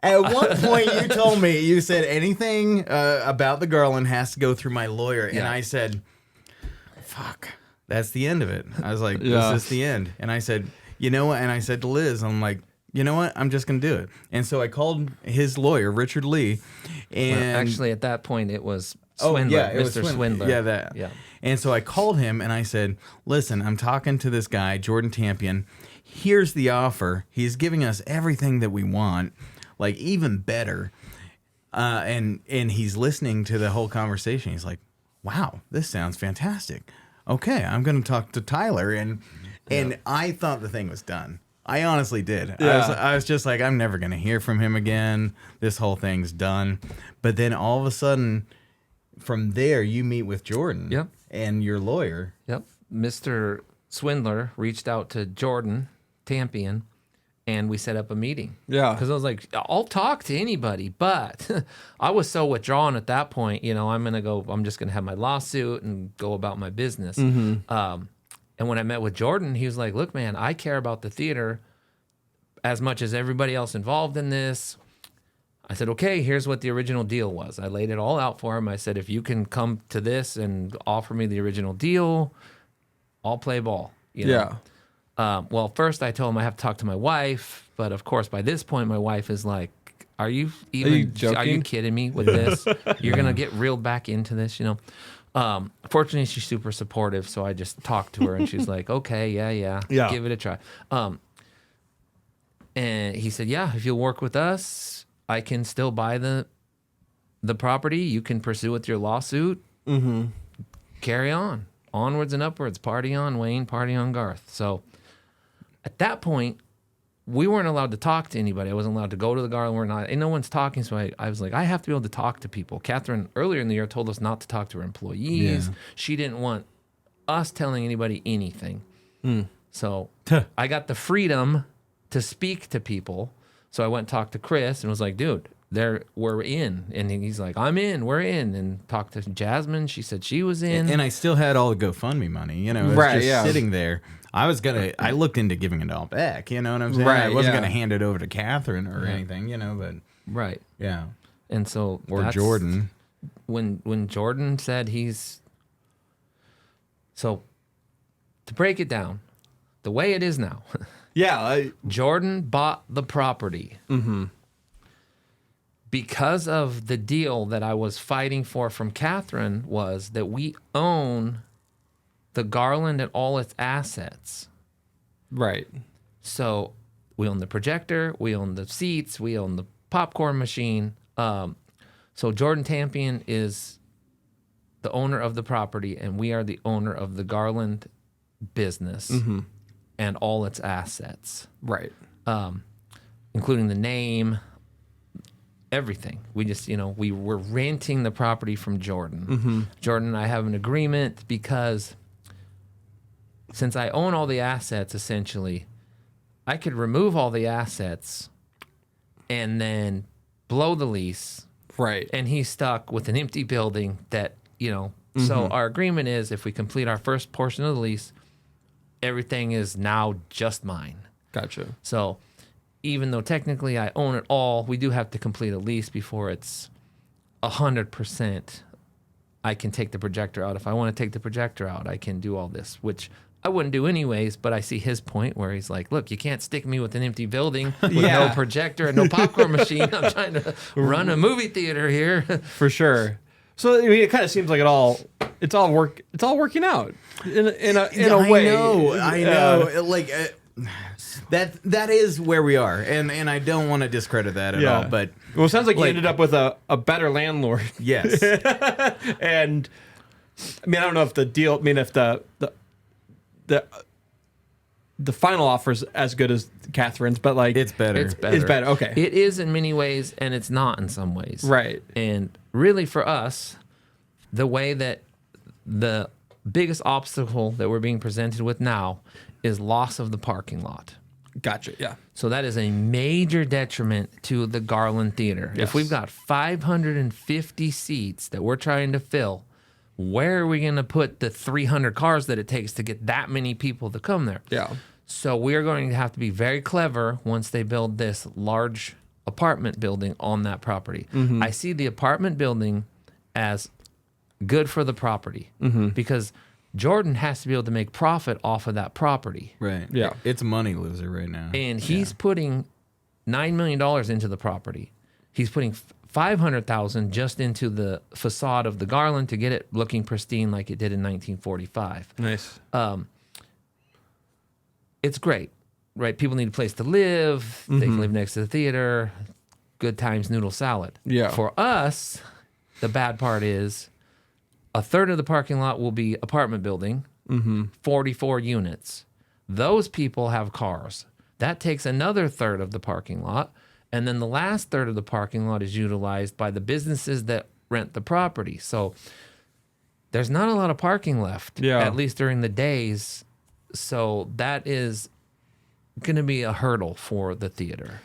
[SPEAKER 4] at one point you told me, you said anything about the Garland has to go through my lawyer. And I said, fuck, that's the end of it. I was like, this is the end. And I said, you know what? And I said to Liz, I'm like, you know what? I'm just going to do it. And so I called his lawyer, Richard Lee. And
[SPEAKER 3] Well, actually, at that point, it was Swindler,
[SPEAKER 4] it was
[SPEAKER 3] Mr. Swindler.
[SPEAKER 4] Yeah, that.
[SPEAKER 3] Yeah.
[SPEAKER 4] And so I called him and I said, listen, I'm talking to this guy, Jordan Tampien. Here's the offer. He's giving us everything that we want, like even better. And he's listening to the whole conversation. He's like, wow, this sounds fantastic. Okay, I'm going to talk to Tyler. And I thought the thing was done. I honestly did.
[SPEAKER 2] Yeah.
[SPEAKER 4] I was just like, I'm never going to hear from him again. This whole thing's done. But then all of a sudden, from there, you meet with Jordan.
[SPEAKER 3] Yep.
[SPEAKER 4] And your lawyer.
[SPEAKER 3] Yep. Mr. Swindler reached out to Jordan Tampien, and we set up a meeting.
[SPEAKER 2] Yeah.
[SPEAKER 3] Because I was like, I'll talk to anybody, but I was so withdrawn at that point. I'm just going to have my lawsuit and go about my business. And when I met with Jordan, he was like, look, man, I care about the theater as much as everybody else involved in this. I said, okay, here's what the original deal was. I laid it all out for him. I said, if you can come to this and offer me the original deal, I'll play ball.
[SPEAKER 2] Yeah.
[SPEAKER 3] Well, first I told him I have to talk to my wife, but of course by this point my wife is like, are you
[SPEAKER 2] joking?
[SPEAKER 3] kidding me with this? You're gonna get reeled back into this, Fortunately, she's super supportive, so I just talked to her, and she's like, okay, yeah, give it a try. And he said, yeah, if you'll work with us, I can still buy the property. You can pursue with your lawsuit. Mm-hmm. Carry on. Onwards and upwards. Party on, Wayne. Party on, Garth. So at that point, we weren't allowed to talk to anybody. I wasn't allowed to go to the Garland. And no one's talking. So I was like, I have to be able to talk to people. Catherine, earlier in the year, told us not to talk to her employees.
[SPEAKER 4] Yeah.
[SPEAKER 3] She didn't want us telling anybody anything. So I got the freedom to speak to people. So I went and talked to Chris and was like, dude, we're in. And he's like, I'm in, we're in. And talked to Jasmine. She said she was in.
[SPEAKER 4] And I still had all the GoFundMe money, it was
[SPEAKER 2] Right,
[SPEAKER 4] just
[SPEAKER 2] yeah.
[SPEAKER 4] sitting there. I looked into giving it all back, you know what I'm saying?
[SPEAKER 2] Right,
[SPEAKER 4] I wasn't
[SPEAKER 2] yeah.
[SPEAKER 4] going to hand it over to Catherine or anything, but
[SPEAKER 3] Right.
[SPEAKER 4] yeah.
[SPEAKER 3] And so
[SPEAKER 4] Or
[SPEAKER 3] that's
[SPEAKER 4] Jordan.
[SPEAKER 3] When Jordan said so to break it down, the way it is now,
[SPEAKER 2] Yeah.
[SPEAKER 3] Jordan bought the property because of the deal that I was fighting for from Catherine was that we own the Garland and all its assets.
[SPEAKER 2] Right.
[SPEAKER 3] So we own the projector, we own the seats, we own the popcorn machine. So Jordan Tampien is the owner of the property, and we are the owner of the Garland business and all its assets,
[SPEAKER 2] Right.
[SPEAKER 3] including the name, everything. We just, we were renting the property from Jordan. Jordan and I have an agreement because since I own all the assets, essentially, I could remove all the assets and then blow the lease.
[SPEAKER 2] Right.
[SPEAKER 3] And he's stuck with an empty building that, So our agreement is if we complete our first portion of the lease, everything is now just mine.
[SPEAKER 2] Gotcha.
[SPEAKER 3] So even though technically I own it all, we do have to complete a lease before it's 100%. I can take the projector out. If I want to take the projector out, I can do all this, which I wouldn't do anyways, but I see his point where he's like, look, you can't stick me with an empty building with no projector and no popcorn machine. I'm trying to run a movie theater here.
[SPEAKER 2] For sure. So it kind of seems like it's all working out in a way.
[SPEAKER 4] I know. That is where we are, and I don't want to discredit that at all. But
[SPEAKER 2] it sounds like you ended up with a better landlord.
[SPEAKER 4] Yes.
[SPEAKER 2] And I mean, I don't know if the deal. I mean, if the final offer is as good as Catherine's, but
[SPEAKER 4] it's better.
[SPEAKER 3] It's better.
[SPEAKER 2] It's better. Okay.
[SPEAKER 3] It is in many ways, and it's not in some ways.
[SPEAKER 2] Right.
[SPEAKER 3] And really, for us, the way that the biggest obstacle that we're being presented with now is loss of the parking lot.
[SPEAKER 2] Gotcha. Yeah.
[SPEAKER 3] So that is a major detriment to the Garland Theater.
[SPEAKER 2] Yes.
[SPEAKER 3] If we've got 550 seats that we're trying to fill, where are we going to put the 300 cars that it takes to get that many people to come there?
[SPEAKER 2] Yeah.
[SPEAKER 3] So we're going to have to be very clever once they build this large apartment building on that property. I see the apartment building as good for the property because Jordan has to be able to make profit off of that property.
[SPEAKER 4] Right.
[SPEAKER 2] Yeah.
[SPEAKER 4] It's a money loser right now.
[SPEAKER 3] And he's putting $9 million into the property. He's putting $500,000 just into the facade of the Garland to get it looking pristine like it did in 1945.
[SPEAKER 2] Nice.
[SPEAKER 3] It's great, right? People need a place to live. They can live next to the theater. Good times, noodle salad.
[SPEAKER 2] Yeah.
[SPEAKER 3] For us, the bad part is a third of the parking lot will be apartment building, 44 units. Those people have cars. That takes another third of the parking lot. And then the last third of the parking lot is utilized by the businesses that rent the property. So there's not a lot of parking left, at least during the days. So that is going to be a hurdle for the theater.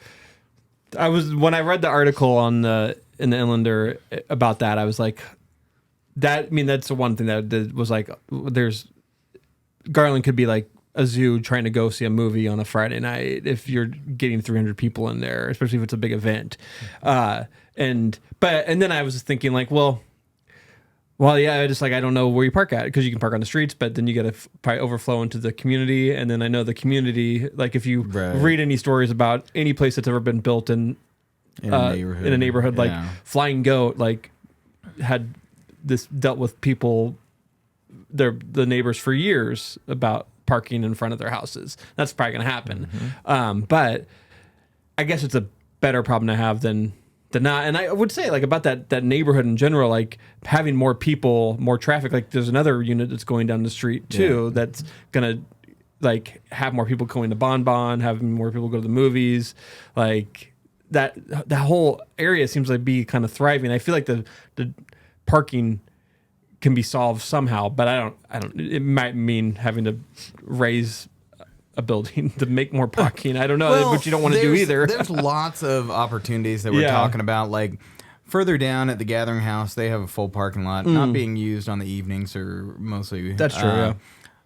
[SPEAKER 2] When I read the article in the Inlander about that, I was like, that's the one thing that was like, Garland could be like a zoo trying to go see a movie on a Friday night if you're getting 300 people in there, especially if it's a big event. And then I was thinking like, well, yeah, just like, I don't know where you park at, because you can park on the streets, but then you got to probably overflow into the community. And then I know the community, like if you read any stories about any place that's ever been built in a neighborhood, like Flying Goat, like had this dealt with people, the neighbors for years about parking in front of their houses. That's probably going to happen. But I guess it's a better problem to have than not. And I would say like about that neighborhood in general, like having more people, more traffic, like there's another unit that's going down the street too, that's going to like have more people going to Bon, having more people go to the movies, like that whole area seems like be kind of thriving. I feel like the parking can be solved somehow, but I don't. It might mean having to raise a building to make more parking. I don't know, but you don't want to do either.
[SPEAKER 4] There's lots of opportunities that we're talking about. Like further down at the Gathering House, they have a full parking lot, not being used on the evenings or mostly.
[SPEAKER 2] That's true.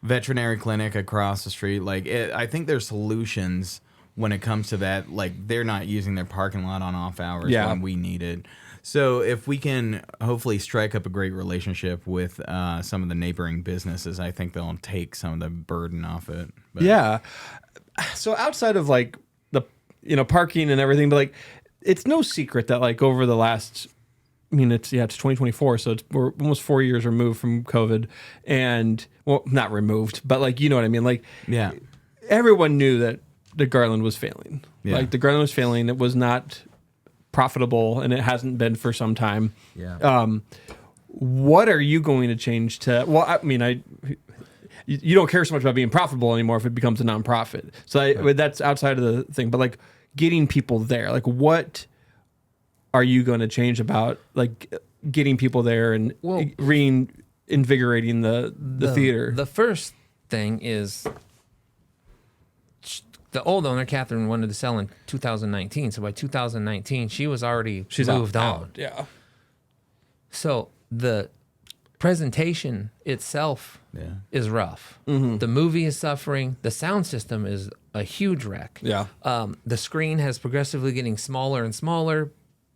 [SPEAKER 4] Veterinary clinic across the street. Like I think there's solutions when it comes to that. Like they're not using their parking lot on off hours when we need it. So if we can hopefully strike up a great relationship with some of the neighboring businesses, I think they'll take some of the burden off it. But. Yeah.
[SPEAKER 2] So outside of like the parking and everything, but like it's no secret that like over the last, it's 2024, so we're almost 4 years removed from COVID, and not removed, but like what I mean, like everyone knew that the Garland was failing. Yeah. Like the Garland was failing. It was not profitable, and it hasn't been for some time. What are you going to change to? Well, you don't care so much about being profitable anymore if it becomes a nonprofit. So that's outside of the thing. But like getting people there, like what are you going to change about like getting people there and reinvigorating the theater?
[SPEAKER 3] The first thing is, the old owner, Catherine, wanted to sell in 2019. So by 2019, she was already moved on.
[SPEAKER 2] Yeah.
[SPEAKER 3] So the presentation itself is rough. The movie is suffering. The sound system is a huge wreck.
[SPEAKER 2] Yeah.
[SPEAKER 3] The screen has progressively getting smaller and smaller.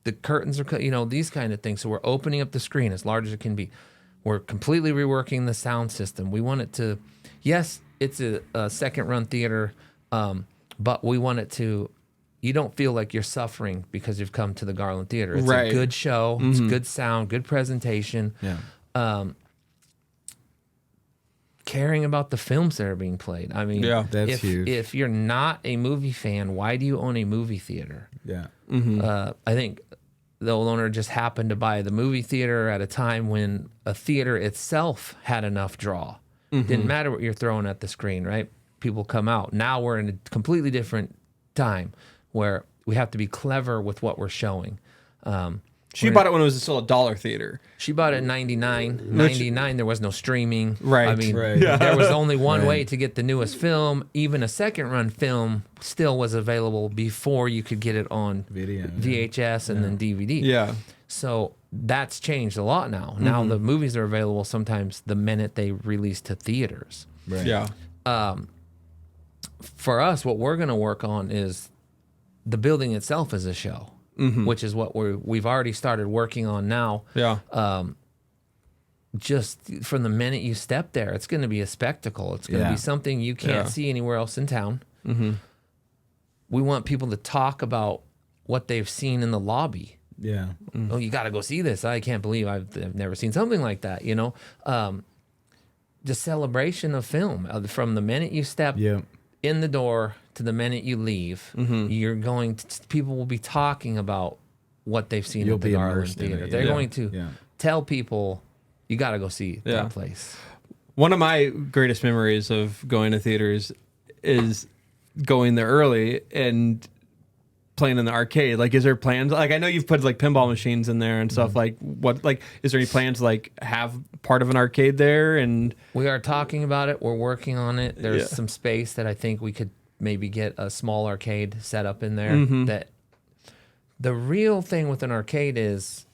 [SPEAKER 3] The curtains are, these kind of things. So we're opening up the screen as large as it can be. We're completely reworking the sound system. We want it to, yes, it's a second-run theater, but we want it to, you don't feel like you're suffering because you've come to the Garland Theater. It's a good show. It's good sound, good presentation.
[SPEAKER 4] Yeah.
[SPEAKER 3] Caring about the films that are being played. I mean,
[SPEAKER 4] that's huge.
[SPEAKER 3] If you're not a movie fan, why do you own a movie theater?
[SPEAKER 4] Yeah.
[SPEAKER 3] I think the old owner just happened to buy the movie theater at a time when a theater itself had enough draw. Didn't matter what you're throwing at the screen, right? People come out. Now we're in a completely different time where we have to be clever with what we're showing.
[SPEAKER 2] She bought it when it was still a dollar theater.
[SPEAKER 3] She bought it in 99. 99, there was no streaming.
[SPEAKER 2] Right.
[SPEAKER 3] I mean, there was only one way to get the newest film. Even a second-run film still was available before you could get it on
[SPEAKER 4] video,
[SPEAKER 3] VHS and then DVD.
[SPEAKER 2] Yeah.
[SPEAKER 3] So that's changed a lot now. Now the movies are available sometimes the minute they release to theaters.
[SPEAKER 4] Right.
[SPEAKER 2] Yeah.
[SPEAKER 3] For us, what we're going to work on is the building itself as a show. Which is what we've already started working on now.
[SPEAKER 2] Yeah.
[SPEAKER 3] Just from the minute you step there, it's going to be a spectacle. It's going to be something you can't see anywhere else in town. we want people to talk about what they've seen in the lobby.
[SPEAKER 4] Yeah.
[SPEAKER 3] Oh, you got to go see this. I can't believe I've never seen something like that, you know? The celebration of film, from the minute you step in the door to the minute you leave, you're going to, people will be talking about what they've seen at the Garland Theater. They're going to tell people, you got to go see that place.
[SPEAKER 2] One of my greatest memories of going to theaters is going there early and playing in the arcade. Like, is there plans? Like, I know you've put like pinball machines in there and stuff. Like, what? Like, is there any plans to like have part of an arcade there? And
[SPEAKER 3] we are talking about it. We're working on it. There's some space that I think we could maybe get a small arcade set up in there. That the real thing with an arcade is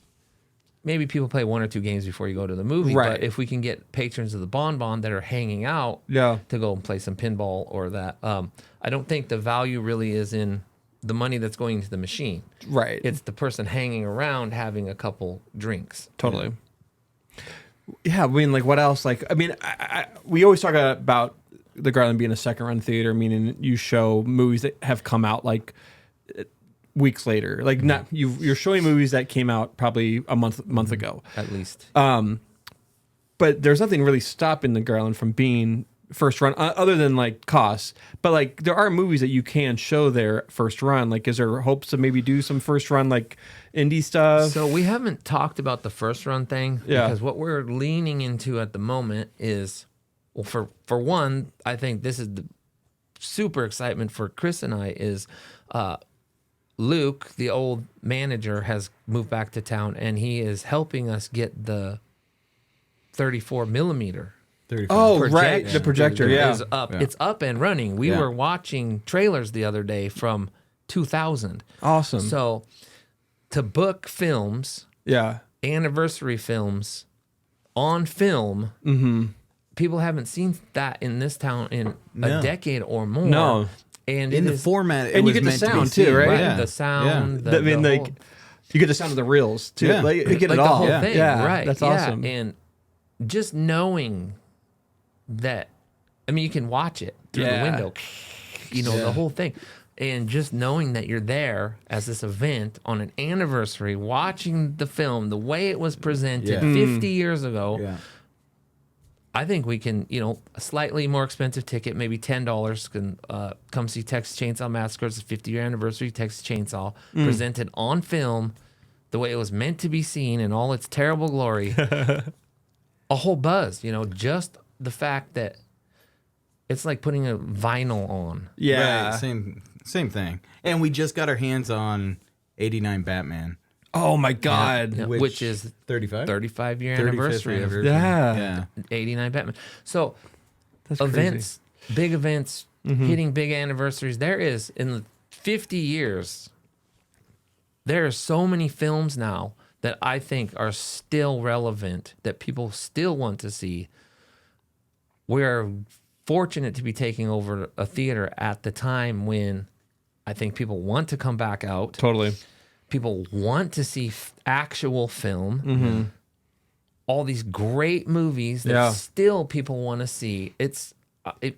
[SPEAKER 3] maybe people play 1 or 2 games before you go to the movie.
[SPEAKER 2] Right.
[SPEAKER 3] But if we can get patrons of the Bon that are hanging out to go and play some pinball or that, I don't think the value really is in the money that's going into the machine.
[SPEAKER 2] Right.
[SPEAKER 3] It's the person hanging around having a couple drinks.
[SPEAKER 2] Totally. Yeah, I mean, like, what else? Like, I mean, we always talk about the Garland being a second-run theater, meaning you show movies that have come out like weeks later. Like, not you're showing movies that came out probably a month ago
[SPEAKER 3] at least.
[SPEAKER 2] But there's nothing really stopping the Garland from being first run, other than like costs. But like, there are movies that you can show there first run. Like, is there hopes to maybe do some first run like indie stuff?
[SPEAKER 3] So we haven't talked about the first run thing because what we're leaning into at the moment is, well, for one, I think this is the super excitement for Chris and I is Luke, the old manager, has moved back to town and he is helping us get the 34 millimeter.
[SPEAKER 2] Oh, right. The projector,
[SPEAKER 3] is up. It's up and running. We were watching trailers the other day from 2000.
[SPEAKER 2] Awesome.
[SPEAKER 3] So to book films, anniversary films on film, people haven't seen that in this town in a decade or more.
[SPEAKER 2] No.
[SPEAKER 3] And
[SPEAKER 4] in the format,
[SPEAKER 2] and you get the sound too, right?
[SPEAKER 3] Yeah. The sound.
[SPEAKER 2] I mean, like, you get the sound of the reels too. Like, you get
[SPEAKER 3] like
[SPEAKER 2] it all.
[SPEAKER 3] The whole thing, right?
[SPEAKER 2] That's awesome.
[SPEAKER 3] And just knowing that, I mean, you can watch it through the window, you know, the whole thing. And just knowing that you're there as this event on an anniversary, watching the film, the way it was presented 50 years ago, I think we can, you know, a slightly more expensive ticket, maybe $10, can come see Texas Chainsaw Massacre. It's the 50-year anniversary Texas Chainsaw, presented on film, the way it was meant to be seen in all its terrible glory. A whole buzz, you know, just the fact that it's like putting a vinyl on.
[SPEAKER 4] Yeah. Right, same thing. And we just got our hands on 89 Batman.
[SPEAKER 2] Oh my God.
[SPEAKER 3] Which is 35-year anniversary of 89 Batman. So
[SPEAKER 2] that's
[SPEAKER 3] events,
[SPEAKER 2] crazy.
[SPEAKER 3] Big events, hitting big anniversaries. There is, in the 50 years, there are so many films now that I think are still relevant, that people still want to see. We're fortunate to be taking over a theater at the time when I think people want to come back out.
[SPEAKER 2] Totally.
[SPEAKER 3] People want to see actual film. All these great movies that still people want to see. It's going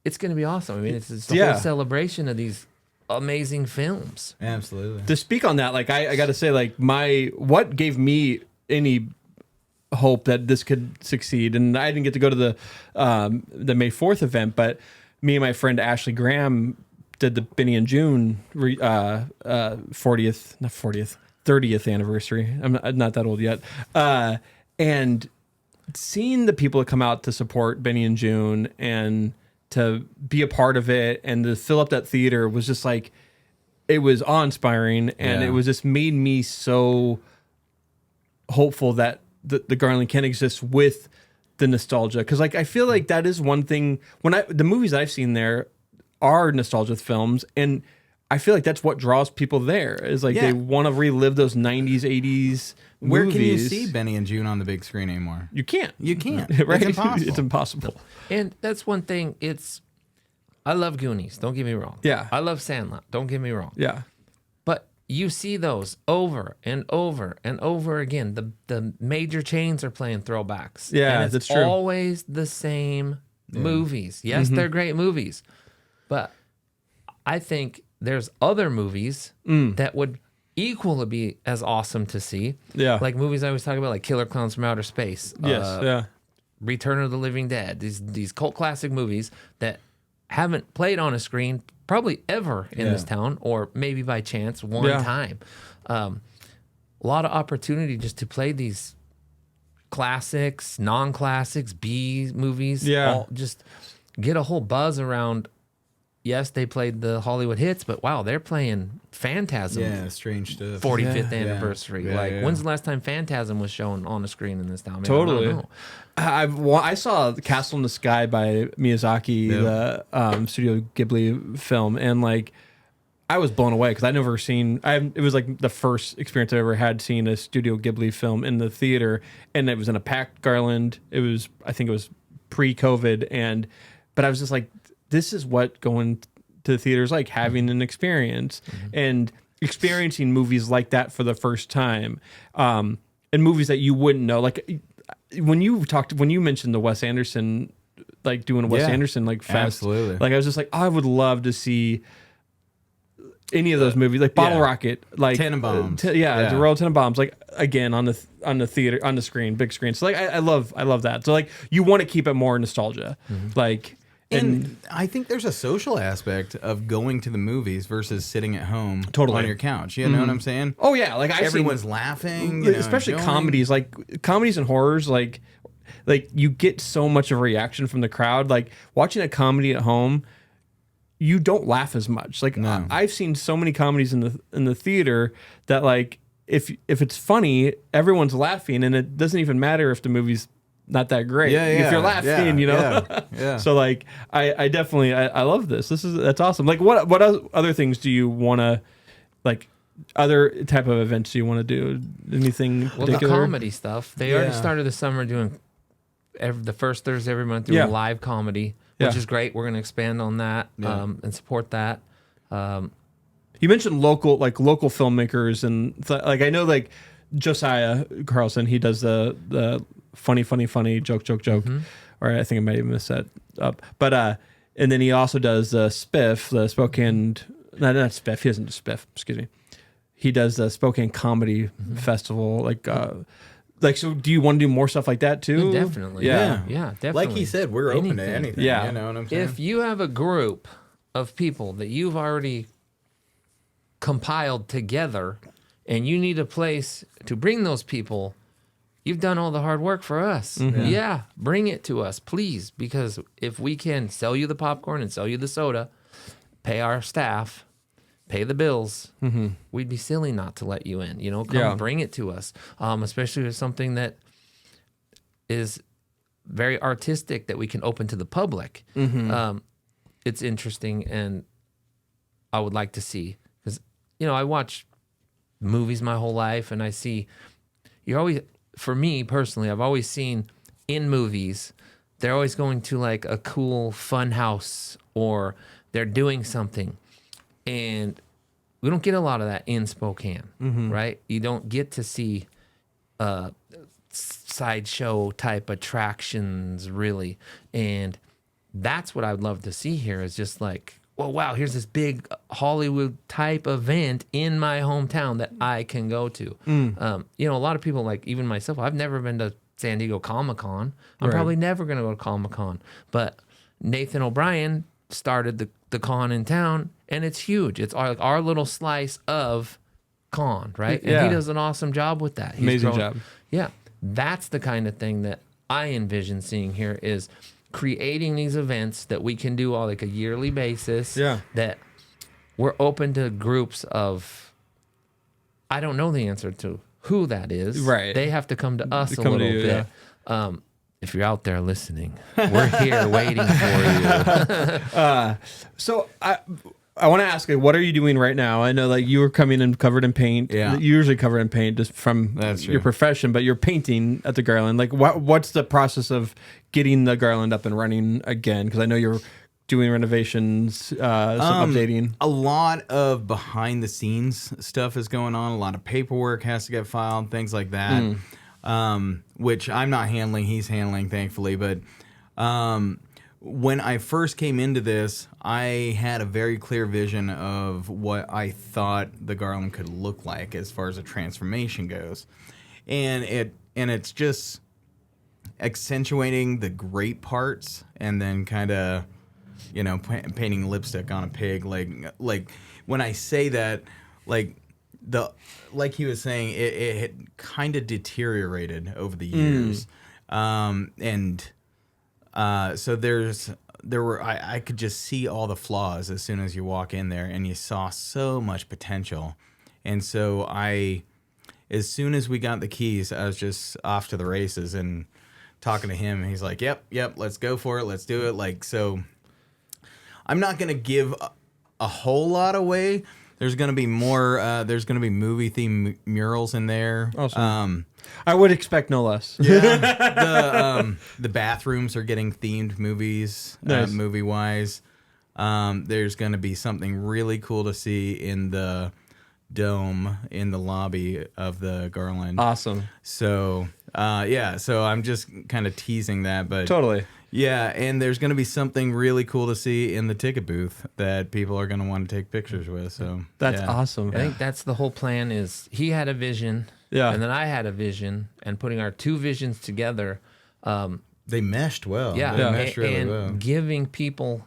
[SPEAKER 3] to be awesome. I mean, it's the whole celebration of these amazing films.
[SPEAKER 4] Absolutely.
[SPEAKER 2] To speak on that, like, I got to say, like, what gave me any hope that this could succeed, and I didn't get to go to the May 4th event, but me and my friend Ashley Graham did the Benny and June 30th anniversary. I'm not that old yet. And seeing the people that come out to support Benny and June and to be a part of it and to fill up that theater was just like, it was awe-inspiring, and it was just made me so hopeful that the Garland can exist with the nostalgia. Because, like, I feel like that is one thing, the movies I've seen there are nostalgia films, and I feel like that's what draws people there, is like they want to relive those 90s, 80s
[SPEAKER 4] Where
[SPEAKER 2] movies.
[SPEAKER 4] can you see Benny and June on the big screen anymore?
[SPEAKER 2] You can't.
[SPEAKER 4] You can't.
[SPEAKER 2] Right?
[SPEAKER 4] It's impossible.
[SPEAKER 2] It's impossible.
[SPEAKER 3] And that's one thing. I love Goonies, don't get me wrong.
[SPEAKER 2] Yeah.
[SPEAKER 3] I love Sandlot, don't get me wrong.
[SPEAKER 2] Yeah.
[SPEAKER 3] But you see those over and over and over again. The major chains are playing throwbacks.
[SPEAKER 2] Yeah,
[SPEAKER 3] and it's
[SPEAKER 2] that's true.
[SPEAKER 3] always the same movies. Yes, they're great movies. But I think there's other movies that would equally be as awesome to see.
[SPEAKER 2] Yeah.
[SPEAKER 3] Like movies I always talk about, like Killer Clowns from Outer Space.
[SPEAKER 2] Yes.
[SPEAKER 3] Return of the Living Dead. These cult classic movies that haven't played on a screen probably ever in this town, or maybe by chance one time. A lot of opportunity just to play these classics, non-classics, B movies.
[SPEAKER 2] Yeah.
[SPEAKER 3] Just get a whole buzz around. Yes, they played the Hollywood hits, but wow, they're playing Phantasm.
[SPEAKER 4] Yeah, strange stuff.
[SPEAKER 3] 45th anniversary.
[SPEAKER 4] Yeah.
[SPEAKER 3] When's the last time Phantasm was shown on a screen in this town? Man,
[SPEAKER 2] Totally.
[SPEAKER 3] I don't know.
[SPEAKER 2] I saw the Castle in the Sky by Miyazaki, the Studio Ghibli film, and like I was blown away because I'd never seen. It was like the first experience I ever had seeing a Studio Ghibli film in the theater, and it was in a packed Garland. I think it was pre-COVID, but I was just like, this is what going to the theater is like, having an experience and experiencing movies like that for the first time, and movies that you wouldn't know. Like when you mentioned the Wes Anderson, like doing a Wes Anderson like fest,
[SPEAKER 4] absolutely.
[SPEAKER 2] Like I was just like, I would love to see any of those movies, like Bottle Rocket, like
[SPEAKER 4] Tenenbaums.
[SPEAKER 2] The Royal Tenenbaums, like again on the theater, on the screen, big screen. So like I love that. So like you want to keep it more nostalgia, like.
[SPEAKER 4] And I think there's a social aspect of going to the movies versus sitting at home on your couch. You know what I'm saying?
[SPEAKER 2] Oh yeah, like
[SPEAKER 4] everyone's laughing,
[SPEAKER 2] especially
[SPEAKER 4] enjoying.
[SPEAKER 2] comedies, like comedies and horrors, like you get so much of a reaction from the crowd. Like watching a comedy at home, you don't laugh as much. Like I've seen so many comedies in the theater that like if it's funny, everyone's laughing, and it doesn't even matter if the movie's not that great. If you're laughing, you know.
[SPEAKER 4] Yeah.
[SPEAKER 2] So like I definitely I love this. That's awesome. Like what other things do you want to, like other type of events do you want to do? Anything particular?
[SPEAKER 3] The comedy stuff. They already started the summer doing the first Thursday every month doing live comedy, which is great. We're going to expand on that and support that.
[SPEAKER 2] You mentioned local filmmakers, and like I know like Josiah Carlson, he does the funny joke, or I think I might have messed that up. But and then he also does Spiff, the Spokane, not Spiff. He doesn't do Spiff. Excuse me. He does the Spokane Comedy Festival. Like, so do you want to do more stuff like that too?
[SPEAKER 3] Yeah, definitely.
[SPEAKER 2] Yeah,
[SPEAKER 3] definitely.
[SPEAKER 4] Like he said, we're open to anything.
[SPEAKER 2] Yeah.
[SPEAKER 4] You know what I'm saying?
[SPEAKER 3] If you have a group of people that you've already compiled together and you need a place to bring those people, you've done all the hard work for us. Yeah, bring it to us, please. Because if we can sell you the popcorn and sell you the soda, pay our staff, pay the bills, we'd be silly not to let you in. You know, come bring it to us. Especially with something that is very artistic that we can open to the public. It's interesting, and I would like to see, because, you know, I watch movies my whole life, and I see, for me personally, I've always seen in movies, they're always going to like a cool fun house, or they're doing something. And we don't get a lot of that in Spokane, right? You don't get to see sideshow type attractions, really. And that's what I would love to see here, is just like, well, wow, here's this big Hollywood type event in my hometown that I can go to. You know, a lot of people, like even myself, I've never been to San Diego Comic-Con. I'm probably never going to go to Comic-Con. But Nathan O'Brien started the con in town, and it's huge. It's our little slice of con, right? And he does an awesome job with that.
[SPEAKER 2] Amazing job.
[SPEAKER 3] Yeah. That's the kind of thing that I envision seeing here, is creating these events that we can do on like a yearly basis.
[SPEAKER 2] Yeah.
[SPEAKER 3] That we're open to groups of, I don't know the answer to who that is.
[SPEAKER 2] Right.
[SPEAKER 3] They have to come to us a little bit. If you're out there listening, we're here waiting for you.
[SPEAKER 2] So I want to ask you, what are you doing right now? I know like you were coming in covered in paint.
[SPEAKER 4] Yeah.
[SPEAKER 2] You're usually covered in paint just from your profession, but you're painting at the Garland. Like what's the process of getting the Garland up and running again? Because I know you're doing renovations, some updating.
[SPEAKER 4] A lot of behind the scenes stuff is going on. A lot of paperwork has to get filed, things like that. Which I'm not handling, he's handling, thankfully. But when I first came into this, I had a very clear vision of what I thought the Garland could look like as far as a transformation goes. And it's just accentuating the great parts and then kind of, you know, painting lipstick on a pig. Like when I say that, like he was saying, it kind of deteriorated over the years. So I could just see all the flaws as soon as you walk in there, and you saw so much potential. And so as soon as we got the keys, I was just off to the races and talking to him. And he's like, yep, let's go for it. Let's do it. Like, so I'm not going to give a whole lot away. There's going to be more, there's going to be movie themed murals in there.
[SPEAKER 2] Awesome. I would expect no less.
[SPEAKER 4] Yeah. The bathrooms are getting themed movies,
[SPEAKER 2] Nice.
[SPEAKER 4] movie wise. There's going to be something really cool to see in the dome in the lobby of the Garland.
[SPEAKER 2] Awesome.
[SPEAKER 4] So, so I'm just kind of teasing that, but
[SPEAKER 2] Totally.
[SPEAKER 4] yeah, and there's going to be something really cool to see in the ticket booth that people are going to want to take pictures with. So
[SPEAKER 2] That's
[SPEAKER 4] yeah.
[SPEAKER 2] awesome.
[SPEAKER 3] I think that's the whole plan. Is he had a vision,
[SPEAKER 2] Yeah.
[SPEAKER 3] and then I had a vision, and putting our two visions together,
[SPEAKER 4] They meshed well.
[SPEAKER 3] yeah,
[SPEAKER 4] They meshed really
[SPEAKER 3] and
[SPEAKER 4] well.
[SPEAKER 3] giving people.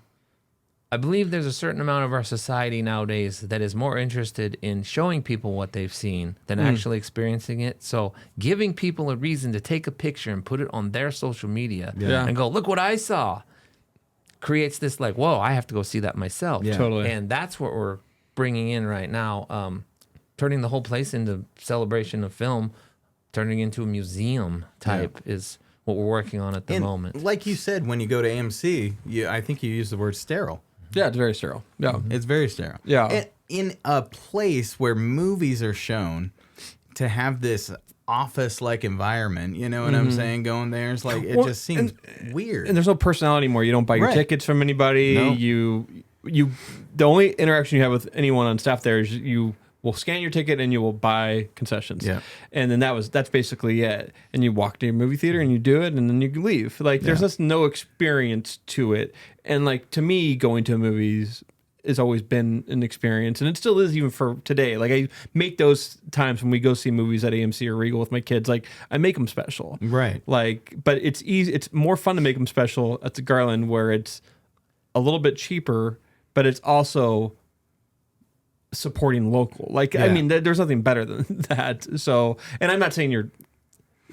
[SPEAKER 3] I believe there's a certain amount of our society nowadays that is more interested in showing people what they've seen than actually experiencing it. So giving people a reason to take a picture and put it on their social media
[SPEAKER 2] Yeah.
[SPEAKER 3] and go, look what I saw, creates this like, whoa, I have to go see that myself.
[SPEAKER 4] Yeah.
[SPEAKER 2] Totally.
[SPEAKER 3] And that's what we're bringing in right now, turning the whole place into celebration of film, turning into a museum type is what we're working on at the moment.
[SPEAKER 4] Like you said, when you go to AMC, I think you use the word sterile.
[SPEAKER 2] Yeah, it's very sterile. Yeah.
[SPEAKER 4] It's very sterile.
[SPEAKER 2] Yeah.
[SPEAKER 4] And in a place where movies are shown, to have this office-like environment, you know what I'm saying? Going there, it's like it
[SPEAKER 2] Well,
[SPEAKER 4] just seems weird.
[SPEAKER 2] And there's no personality anymore. You don't buy your
[SPEAKER 4] Right.
[SPEAKER 2] tickets from anybody.
[SPEAKER 4] No.
[SPEAKER 2] You the only interaction you have with anyone on staff there is you will scan your ticket and you will buy concessions.
[SPEAKER 4] Yeah.
[SPEAKER 2] And then that's basically it. And you walk to your movie theater and you do it and then you leave. Like there's just no experience to it. And like to me, going to movies has always been an experience, and it still is even for today. Like I make those times when we go see movies at AMC or Regal with my kids, like I make them special.
[SPEAKER 4] Right.
[SPEAKER 2] Like, but it's easy. It's more fun to make them special at the Garland, where it's a little bit cheaper, but it's also supporting local. Like, I
[SPEAKER 4] Yeah.
[SPEAKER 2] mean, there's nothing better than that. So, and I'm not saying you're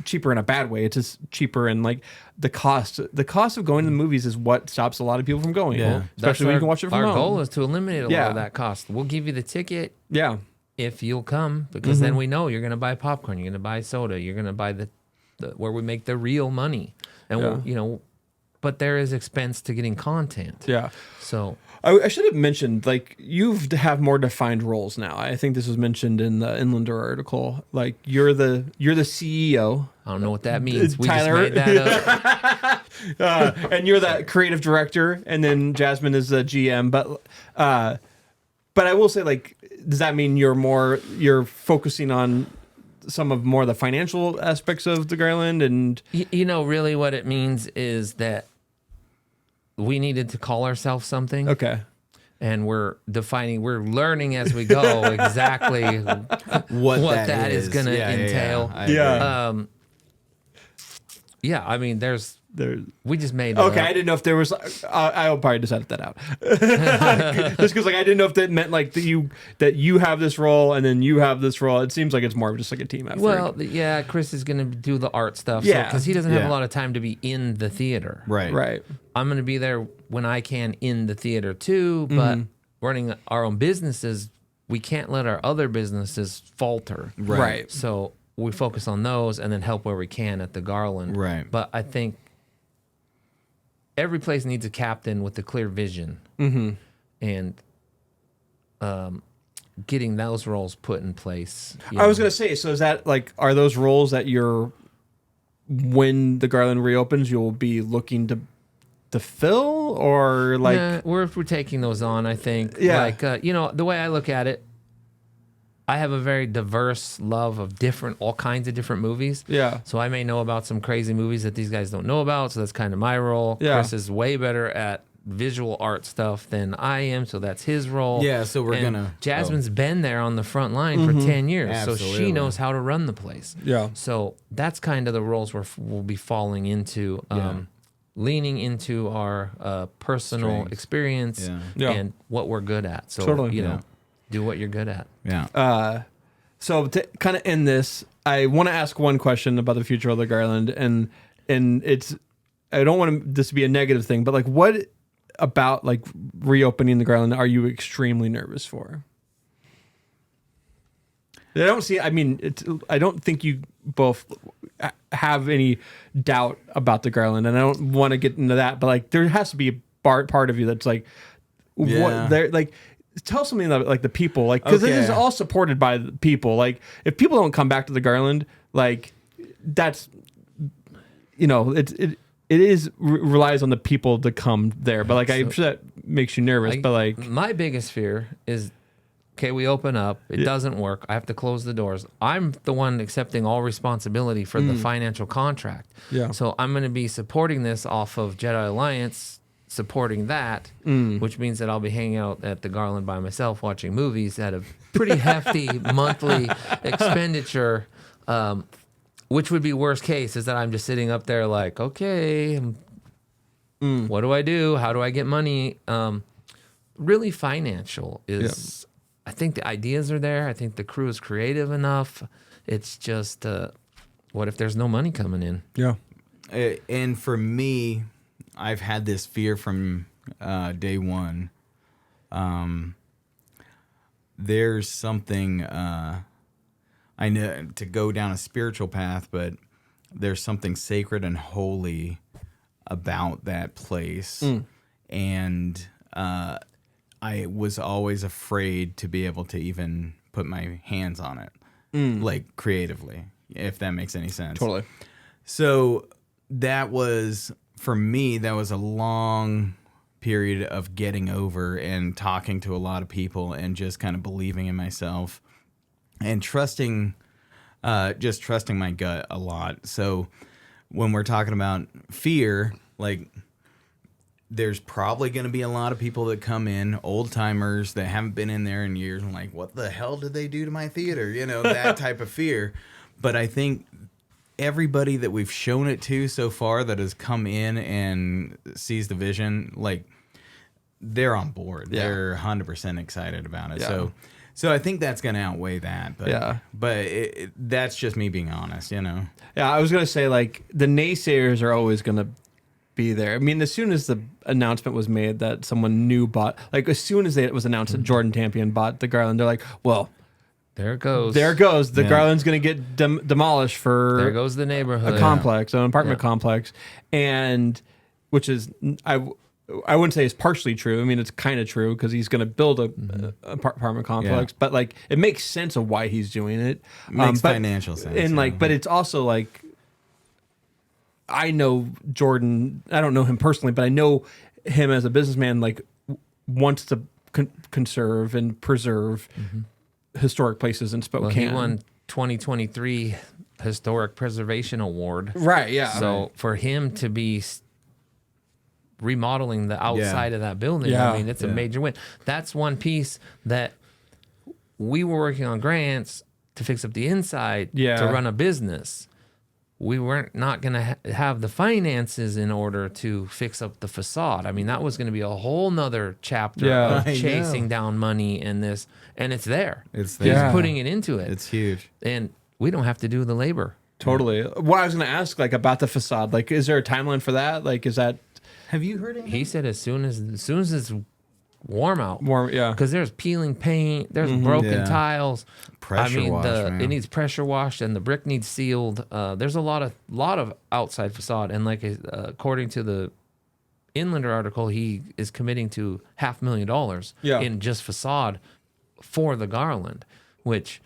[SPEAKER 2] cheaper in a bad way. It's just cheaper, and like the cost of going to the movies is what stops a lot of people from going.
[SPEAKER 4] Yeah.
[SPEAKER 2] Especially when you can watch it from
[SPEAKER 3] our
[SPEAKER 2] home.
[SPEAKER 3] goal is to eliminate a lot
[SPEAKER 2] Yeah.
[SPEAKER 3] of that cost. We'll give you the ticket
[SPEAKER 2] Yeah.
[SPEAKER 3] if you'll come, because then we know you're going to buy popcorn, you're going to buy soda, you're going to buy the where we make the real money, and
[SPEAKER 2] Yeah.
[SPEAKER 3] we'll, but there is expense to getting content.
[SPEAKER 2] Yeah.
[SPEAKER 3] So
[SPEAKER 2] I should have mentioned, like, you have more defined roles now. I think this was mentioned in the Inlander article. Like, you're the CEO.
[SPEAKER 3] I don't know what that means. We
[SPEAKER 2] Tyler.
[SPEAKER 3] just made that up.
[SPEAKER 2] And you're the creative director, and then Jasmine is the GM. But I will say, like, does that mean you're focusing on some of more the financial aspects of the Garland? And
[SPEAKER 3] Really what it means is that we needed to call ourselves something.
[SPEAKER 2] okay,
[SPEAKER 3] And we're learning as we go exactly what that is going to entail.
[SPEAKER 4] I agree.
[SPEAKER 3] I mean,
[SPEAKER 2] there.
[SPEAKER 3] we just made it
[SPEAKER 2] Okay,
[SPEAKER 3] up.
[SPEAKER 2] I didn't know if there was. I'll probably just edit that out. Just because, like, I didn't know if that meant like that you have this role and then you have this role. It seems like it's more of just like a team effort.
[SPEAKER 3] Well, yeah, Chris is going to do the art stuff.
[SPEAKER 2] Yeah.
[SPEAKER 3] Because he doesn't have
[SPEAKER 4] Yeah.
[SPEAKER 3] a lot of time to be in the theater.
[SPEAKER 4] Right.
[SPEAKER 2] right.
[SPEAKER 3] I'm going to be there when I can in the theater too, but running our own businesses, we can't let our other businesses falter.
[SPEAKER 2] Right.
[SPEAKER 3] So we focus on those and then help where we can at the Garland.
[SPEAKER 4] Right.
[SPEAKER 3] But I think every place needs a captain with a clear vision. And getting those roles put in place.
[SPEAKER 2] I was gonna say. So is that like, are those roles that when the Garland reopens, you'll be looking to fill, or like?
[SPEAKER 3] Nah, we're taking those on, I think.
[SPEAKER 2] Yeah.
[SPEAKER 3] Like, the way I look at it, I have a very diverse love of all kinds of different movies.
[SPEAKER 2] Yeah.
[SPEAKER 3] So I may know about some crazy movies that these guys don't know about. So that's kind of my role.
[SPEAKER 2] Yeah.
[SPEAKER 3] Chris is way better at visual art stuff than I am. So that's his role.
[SPEAKER 4] Yeah, so we're gonna...
[SPEAKER 3] Jasmine's been there on the front line for 10 years. So she
[SPEAKER 4] Absolutely.
[SPEAKER 3] knows how to run the place.
[SPEAKER 2] Yeah.
[SPEAKER 3] So that's kind of the roles we'll be falling into. Leaning into our personal
[SPEAKER 4] Strengths.
[SPEAKER 3] experience
[SPEAKER 2] Yeah.
[SPEAKER 3] and what we're good at. So,
[SPEAKER 2] Totally.
[SPEAKER 3] you know, do what you're good at.
[SPEAKER 4] Yeah.
[SPEAKER 2] So to kind of end this, I want to ask one question about the future of the Garland, and it's, I don't want this to be a negative thing, but like, what about like reopening the Garland are you extremely nervous for? I don't see. I mean, I don't think you both have any doubt about the Garland, and I don't want to get into that. But like, there has to be a part of you that's like, what they're like. Tell something about like the people, like, because it is all supported by the people. Like, if people don't come back to the Garland, like, that's, you know, it is relies on the people to come there. But like, I'm sure that makes you nervous. But like,
[SPEAKER 3] my biggest fear is, okay, we open up, it doesn't work, I have to close the doors. I'm the one accepting all responsibility for the financial contract.
[SPEAKER 2] Yeah.
[SPEAKER 3] So I'm going to be supporting this off of Jedi Alliance, supporting that, which means that I'll be hanging out at the Garland by myself watching movies at a pretty hefty monthly expenditure, which would be worst case, is that I'm just sitting up there like, okay, what do I do? How do I get money? Really financial is... I think the ideas are there. I think the crew is creative enough. It's just, what if there's no money coming in?
[SPEAKER 2] yeah,
[SPEAKER 4] And for me, I've had this fear from day one. There's something, I know to go down a spiritual path, but there's something sacred and holy about that place. And I was always afraid to be able to even put my hands on it, like creatively, if that makes any sense.
[SPEAKER 2] totally.
[SPEAKER 4] So that was, for me, that was a long period of getting over and talking to a lot of people and just kind of believing in myself and trusting, just trusting my gut a lot. So when we're talking about fear, like, there's probably going to be a lot of people that come in, old timers that haven't been in there in years, and like, what the hell did they do to my theater? You know, that type of fear. But I think everybody that we've shown it to so far that has come in and sees the vision, like, they're on board.
[SPEAKER 2] Yeah.
[SPEAKER 4] They're 100% excited about it.
[SPEAKER 2] Yeah.
[SPEAKER 4] So I think that's going to outweigh that. But
[SPEAKER 2] Yeah.
[SPEAKER 4] but that's just me being honest, you know.
[SPEAKER 2] Yeah, I was gonna say, like, the naysayers are always gonna be there. I mean, as soon as the announcement was made that someone new bought, like, as soon as it was announced that Jordan Tampien bought the Garland, they're like, well,
[SPEAKER 3] There it goes.
[SPEAKER 2] there goes. The
[SPEAKER 4] Yeah.
[SPEAKER 2] Garland's going to get demolished for
[SPEAKER 3] There goes the neighborhood.
[SPEAKER 2] a complex, an apartment
[SPEAKER 3] Yeah.
[SPEAKER 2] complex. And which is, I wouldn't say it's partially true. I mean, it's kind of true because he's going to build a apartment complex, but like, it makes sense of why he's doing it.
[SPEAKER 4] Makes
[SPEAKER 2] But-
[SPEAKER 4] financial sense.
[SPEAKER 2] And like, but it's also like, I know Jordan, I don't know him personally, but I know him as a businessman, like, wants to conserve and preserve historic places in Spokane.
[SPEAKER 3] Well, he won 2023 Historic Preservation Award.
[SPEAKER 2] Right, yeah.
[SPEAKER 3] So for him to be remodeling the outside of that building,
[SPEAKER 2] Yeah.
[SPEAKER 3] I mean, it's a major win. That's one piece that we were working on grants to fix up the inside to run a business. We weren't not going to have the finances in order to fix up the facade. I mean, that was going to be a whole nother chapter
[SPEAKER 2] Yeah.
[SPEAKER 3] of
[SPEAKER 4] I
[SPEAKER 3] chasing
[SPEAKER 4] know.
[SPEAKER 3] down money and this, and it's there.
[SPEAKER 4] It's
[SPEAKER 3] He's
[SPEAKER 4] there.
[SPEAKER 3] putting it into it.
[SPEAKER 4] It's huge.
[SPEAKER 3] And we don't have to do the labor.
[SPEAKER 2] Totally. What I was going to ask, like, about the facade, like, is there a timeline for that? Like, is that
[SPEAKER 4] Have you heard anything?
[SPEAKER 3] He said as soon as it's warm out,
[SPEAKER 2] more? Yeah.
[SPEAKER 3] because there's peeling paint, there's broken
[SPEAKER 4] Yeah.
[SPEAKER 3] tiles.
[SPEAKER 4] Pressure wash, man.
[SPEAKER 3] It needs pressure washed, and the brick needs sealed. There's a lot of outside facade, and like according to the Inlander article, he is committing to $500,000
[SPEAKER 2] Yeah.
[SPEAKER 3] in just facade for the Garland, which,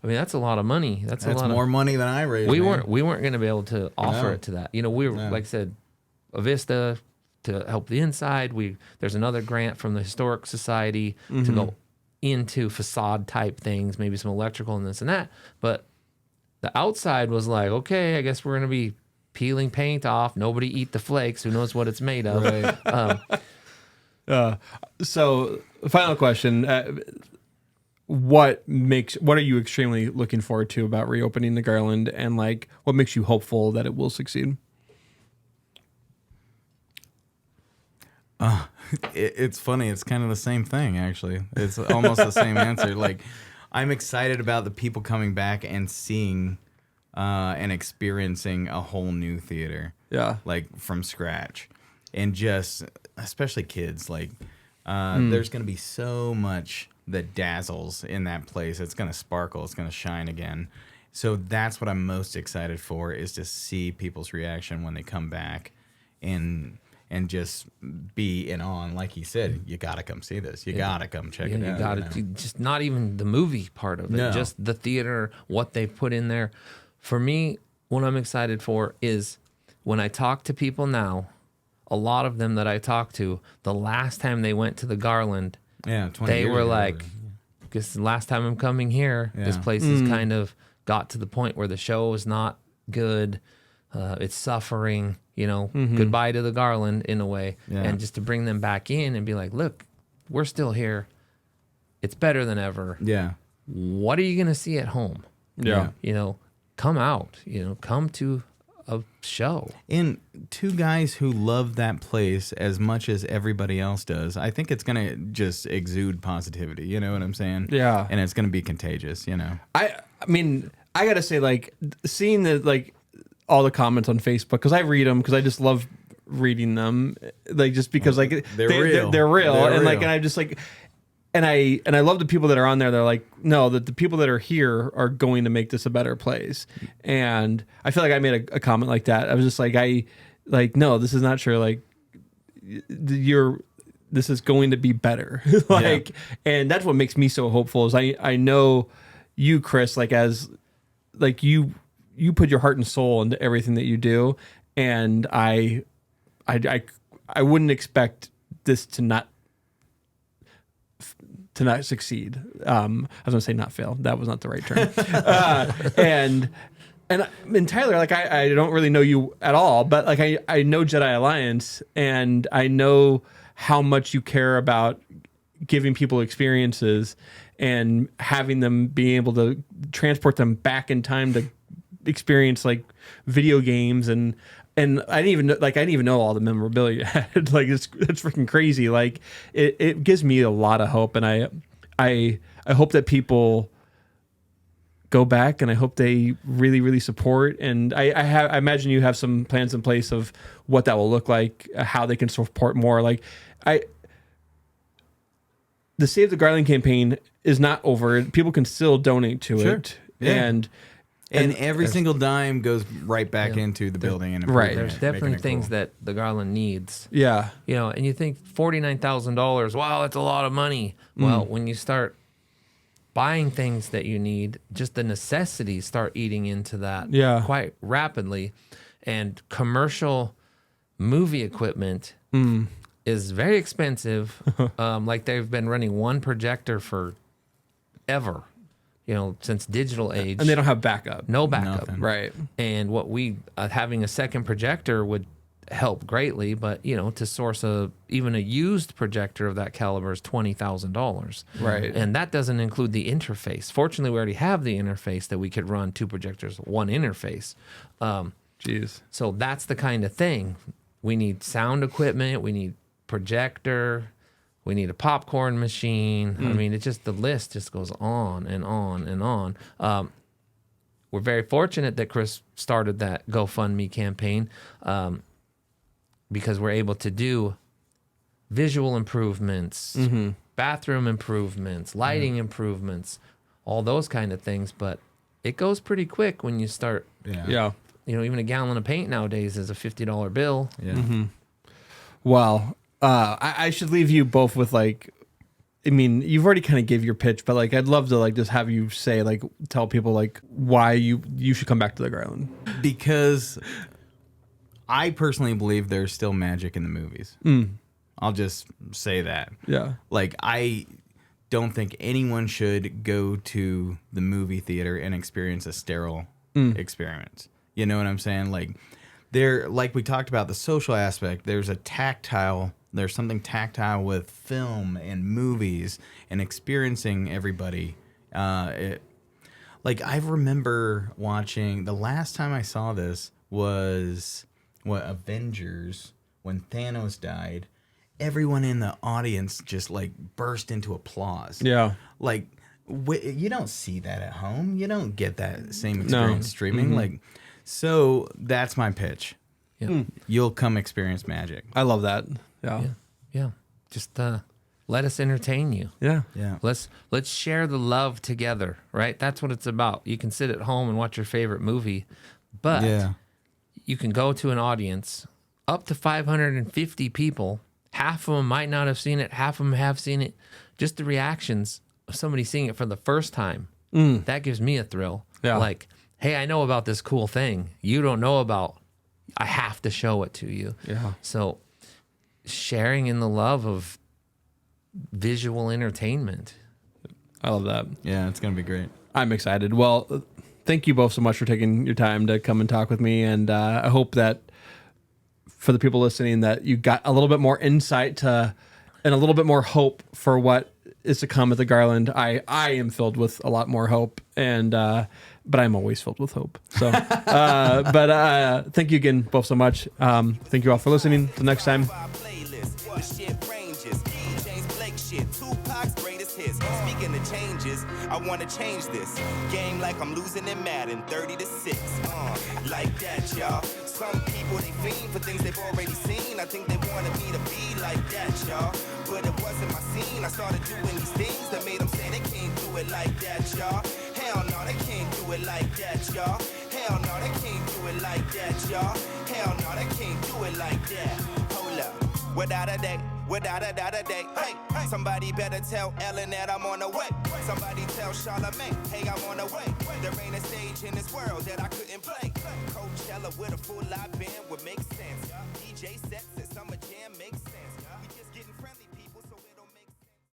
[SPEAKER 3] I mean, that's a lot of money. That's a lot
[SPEAKER 4] more
[SPEAKER 3] of,
[SPEAKER 4] money than I raised.
[SPEAKER 3] we
[SPEAKER 4] man.
[SPEAKER 3] weren't going to be able to offer
[SPEAKER 4] No.
[SPEAKER 3] it to that. You know, we were like I said, a Vista to help the inside. There's another grant from the Historic Society to go into facade type things, maybe some electrical and this and that. But the outside was like, okay, I guess we're going to be peeling paint off. Nobody eat the flakes. Who knows what it's made of?
[SPEAKER 4] Right.
[SPEAKER 2] So, final question: what are you extremely looking forward to about reopening the Garland, and like what makes you hopeful that it will succeed?
[SPEAKER 4] It's funny. It's kind of the same thing, actually. It's almost the same answer. Like, I'm excited about the people coming back and seeing and experiencing a whole new theater.
[SPEAKER 2] Yeah.
[SPEAKER 4] Like, from scratch. And just, especially kids, like, there's going to be so much that dazzles in that place. It's going to sparkle. It's going to shine again. So that's what I'm most excited for, is to see people's reaction when they come back and just be in awe. And like he said, you got to come see this. You got to come check it out.
[SPEAKER 3] You got to just not even the movie part of it, just the theater, what they've put in there. For me, what I'm excited for is when I talk to people now, a lot of them that I talk to, the last time they went to the Garland,
[SPEAKER 4] 20
[SPEAKER 3] they
[SPEAKER 4] years
[SPEAKER 3] were
[SPEAKER 4] ago.
[SPEAKER 3] like, "Guess the last time I'm coming here, this place has kind of got to the point where the show is not good. It's suffering, goodbye to the Garland in a way."
[SPEAKER 4] Yeah.
[SPEAKER 3] And just to bring them back in and be like, "Look, we're still here. It's better than ever.
[SPEAKER 4] Yeah.
[SPEAKER 3] What are you going to see at home?
[SPEAKER 2] Yeah.
[SPEAKER 3] Come out, come to a show."
[SPEAKER 4] And two guys who love that place as much as everybody else does, I think it's going to just exude positivity. You know what I'm saying?
[SPEAKER 2] Yeah.
[SPEAKER 4] And it's going to be contagious,
[SPEAKER 2] I mean, I gotta say, like, seeing all the comments on Facebook, because I read them, because I just love reading them, like, just because like
[SPEAKER 4] They're real.
[SPEAKER 2] they're real,
[SPEAKER 4] They're
[SPEAKER 2] and like,
[SPEAKER 4] real.
[SPEAKER 2] and I just like, and I love the people that are on there. They're like, no, that the people that are here are going to make this a better place, and I feel like I made a comment like that. I was just like, no, this is not true. Like, this is going to be better, like, and that's what makes me so hopeful. Is I know you, Chris, like, as like you put your heart and soul into everything that you do, and I wouldn't expect this to not succeed. I was gonna say not fail. That was not the right term. And Tyler, like, I don't really know you at all, but like I know Jedi Alliance, and I know how much you care about giving people experiences and having them be able to transport them back in time to experience like video games, and I didn't even know all the memorabilia you had. Like, it's freaking crazy. Like, it gives me a lot of hope, and I hope that people go back, and I hope they really, really support. And I imagine you have some plans in place of what that will look like, how they can support more. Like, the Save the Garland campaign is not over. People can still donate to it.
[SPEAKER 4] Yeah.
[SPEAKER 2] And
[SPEAKER 4] every single dime goes right back into the building and
[SPEAKER 2] Right.
[SPEAKER 4] improving
[SPEAKER 3] There's
[SPEAKER 4] it,
[SPEAKER 3] definitely
[SPEAKER 4] making it
[SPEAKER 3] things
[SPEAKER 4] cool.
[SPEAKER 3] that the Garland needs.
[SPEAKER 2] yeah.
[SPEAKER 3] And you think $49,000, wow, that's a lot of money. Well, when you start buying things that you need, just the necessities start eating into that quite rapidly. And commercial movie equipment is very expensive. Like, they've been running one projector for ever, since digital age.
[SPEAKER 2] And they don't have backup.
[SPEAKER 3] No backup.
[SPEAKER 4] Nothing.
[SPEAKER 2] Right.
[SPEAKER 3] And what having a second projector would help greatly, but to source even a used projector of that caliber is $20,000.
[SPEAKER 2] Right.
[SPEAKER 3] And that doesn't include the interface. Fortunately, we already have the interface that we could run two projectors, one interface.
[SPEAKER 2] Jeez.
[SPEAKER 3] So that's the kind of thing. We need sound equipment, we need projector, we need a popcorn machine. I mean, the list just goes on and on and on. We're very fortunate that Chris started that GoFundMe campaign, because we're able to do visual improvements, bathroom improvements, lighting improvements, all those kind of things. But it goes pretty quick when you start.
[SPEAKER 2] Yeah.
[SPEAKER 3] Even a gallon of paint nowadays is a $50 bill.
[SPEAKER 4] Yeah.
[SPEAKER 2] Well, I should leave you both with, like, I mean, you've already kind of gave your pitch, but like, I'd love to like just have you say, like, tell people like why you should come back to the Garland.
[SPEAKER 4] Because I personally believe there's still magic in the movies. I'll just say that.
[SPEAKER 2] Yeah.
[SPEAKER 4] Like, don't think anyone should go to the movie theater and experience a sterile experience. You know what I'm saying? Like like we talked about the social aspect, there's something tactile with film and movies and experiencing everybody. Like I remember watching, the last time I saw this was Avengers, when Thanos died. Everyone in the audience just like burst into applause.
[SPEAKER 2] Yeah.
[SPEAKER 4] Like you don't see that at home. You don't get that same experience streaming. Like, so that's my pitch.
[SPEAKER 3] Yeah.
[SPEAKER 4] You'll come experience magic.
[SPEAKER 2] I love that. Yeah.
[SPEAKER 3] Yeah. Just let us entertain you.
[SPEAKER 2] Yeah.
[SPEAKER 4] Yeah.
[SPEAKER 3] Let's share the love together, right? That's what it's about. You can sit at home and watch your favorite movie, but you can go to an audience up to 550 people. Half of them might not have seen it. Half of them have seen it. Just the reactions of somebody seeing it for the first time. That gives me a thrill.
[SPEAKER 2] Yeah.
[SPEAKER 3] Like, hey, I know about this cool thing you don't know about. I have to show it to you.
[SPEAKER 2] Yeah.
[SPEAKER 3] So sharing in the love of visual entertainment.
[SPEAKER 2] I love that.
[SPEAKER 4] Yeah, it's going to be great.
[SPEAKER 2] I'm excited. Well, thank you both so much for taking your time to come and talk with me. And I hope that for the people listening, that you got a little bit more insight and a little bit more hope for what is to come at the Garland. I am filled with a lot more hope, and but I'm always filled with hope. So, but thank you again both so much. Thank you all for listening. Till next time.
[SPEAKER 1] Speaking of changes, I want to change this game like I'm losing in Madden 30-6. Like that, y'all. Some people, they fiend for things they've already seen. I think they wanted me to be like that, y'all. But it wasn't my scene. I started doing these things that made them say they can't do it like that, y'all. Hell no, they can't do it like that, y'all. Hell no, they can't do it like that, y'all. Hell no, they can't do it like that. Hold up. Without a day, hey, somebody better tell Ellen that I'm on the way. Somebody tell Charlamagne, hey, I'm on the way. There ain't a stage in this world that I couldn't play. Coachella with a full live band would make sense. DJ sets at Summer Jam makes sense.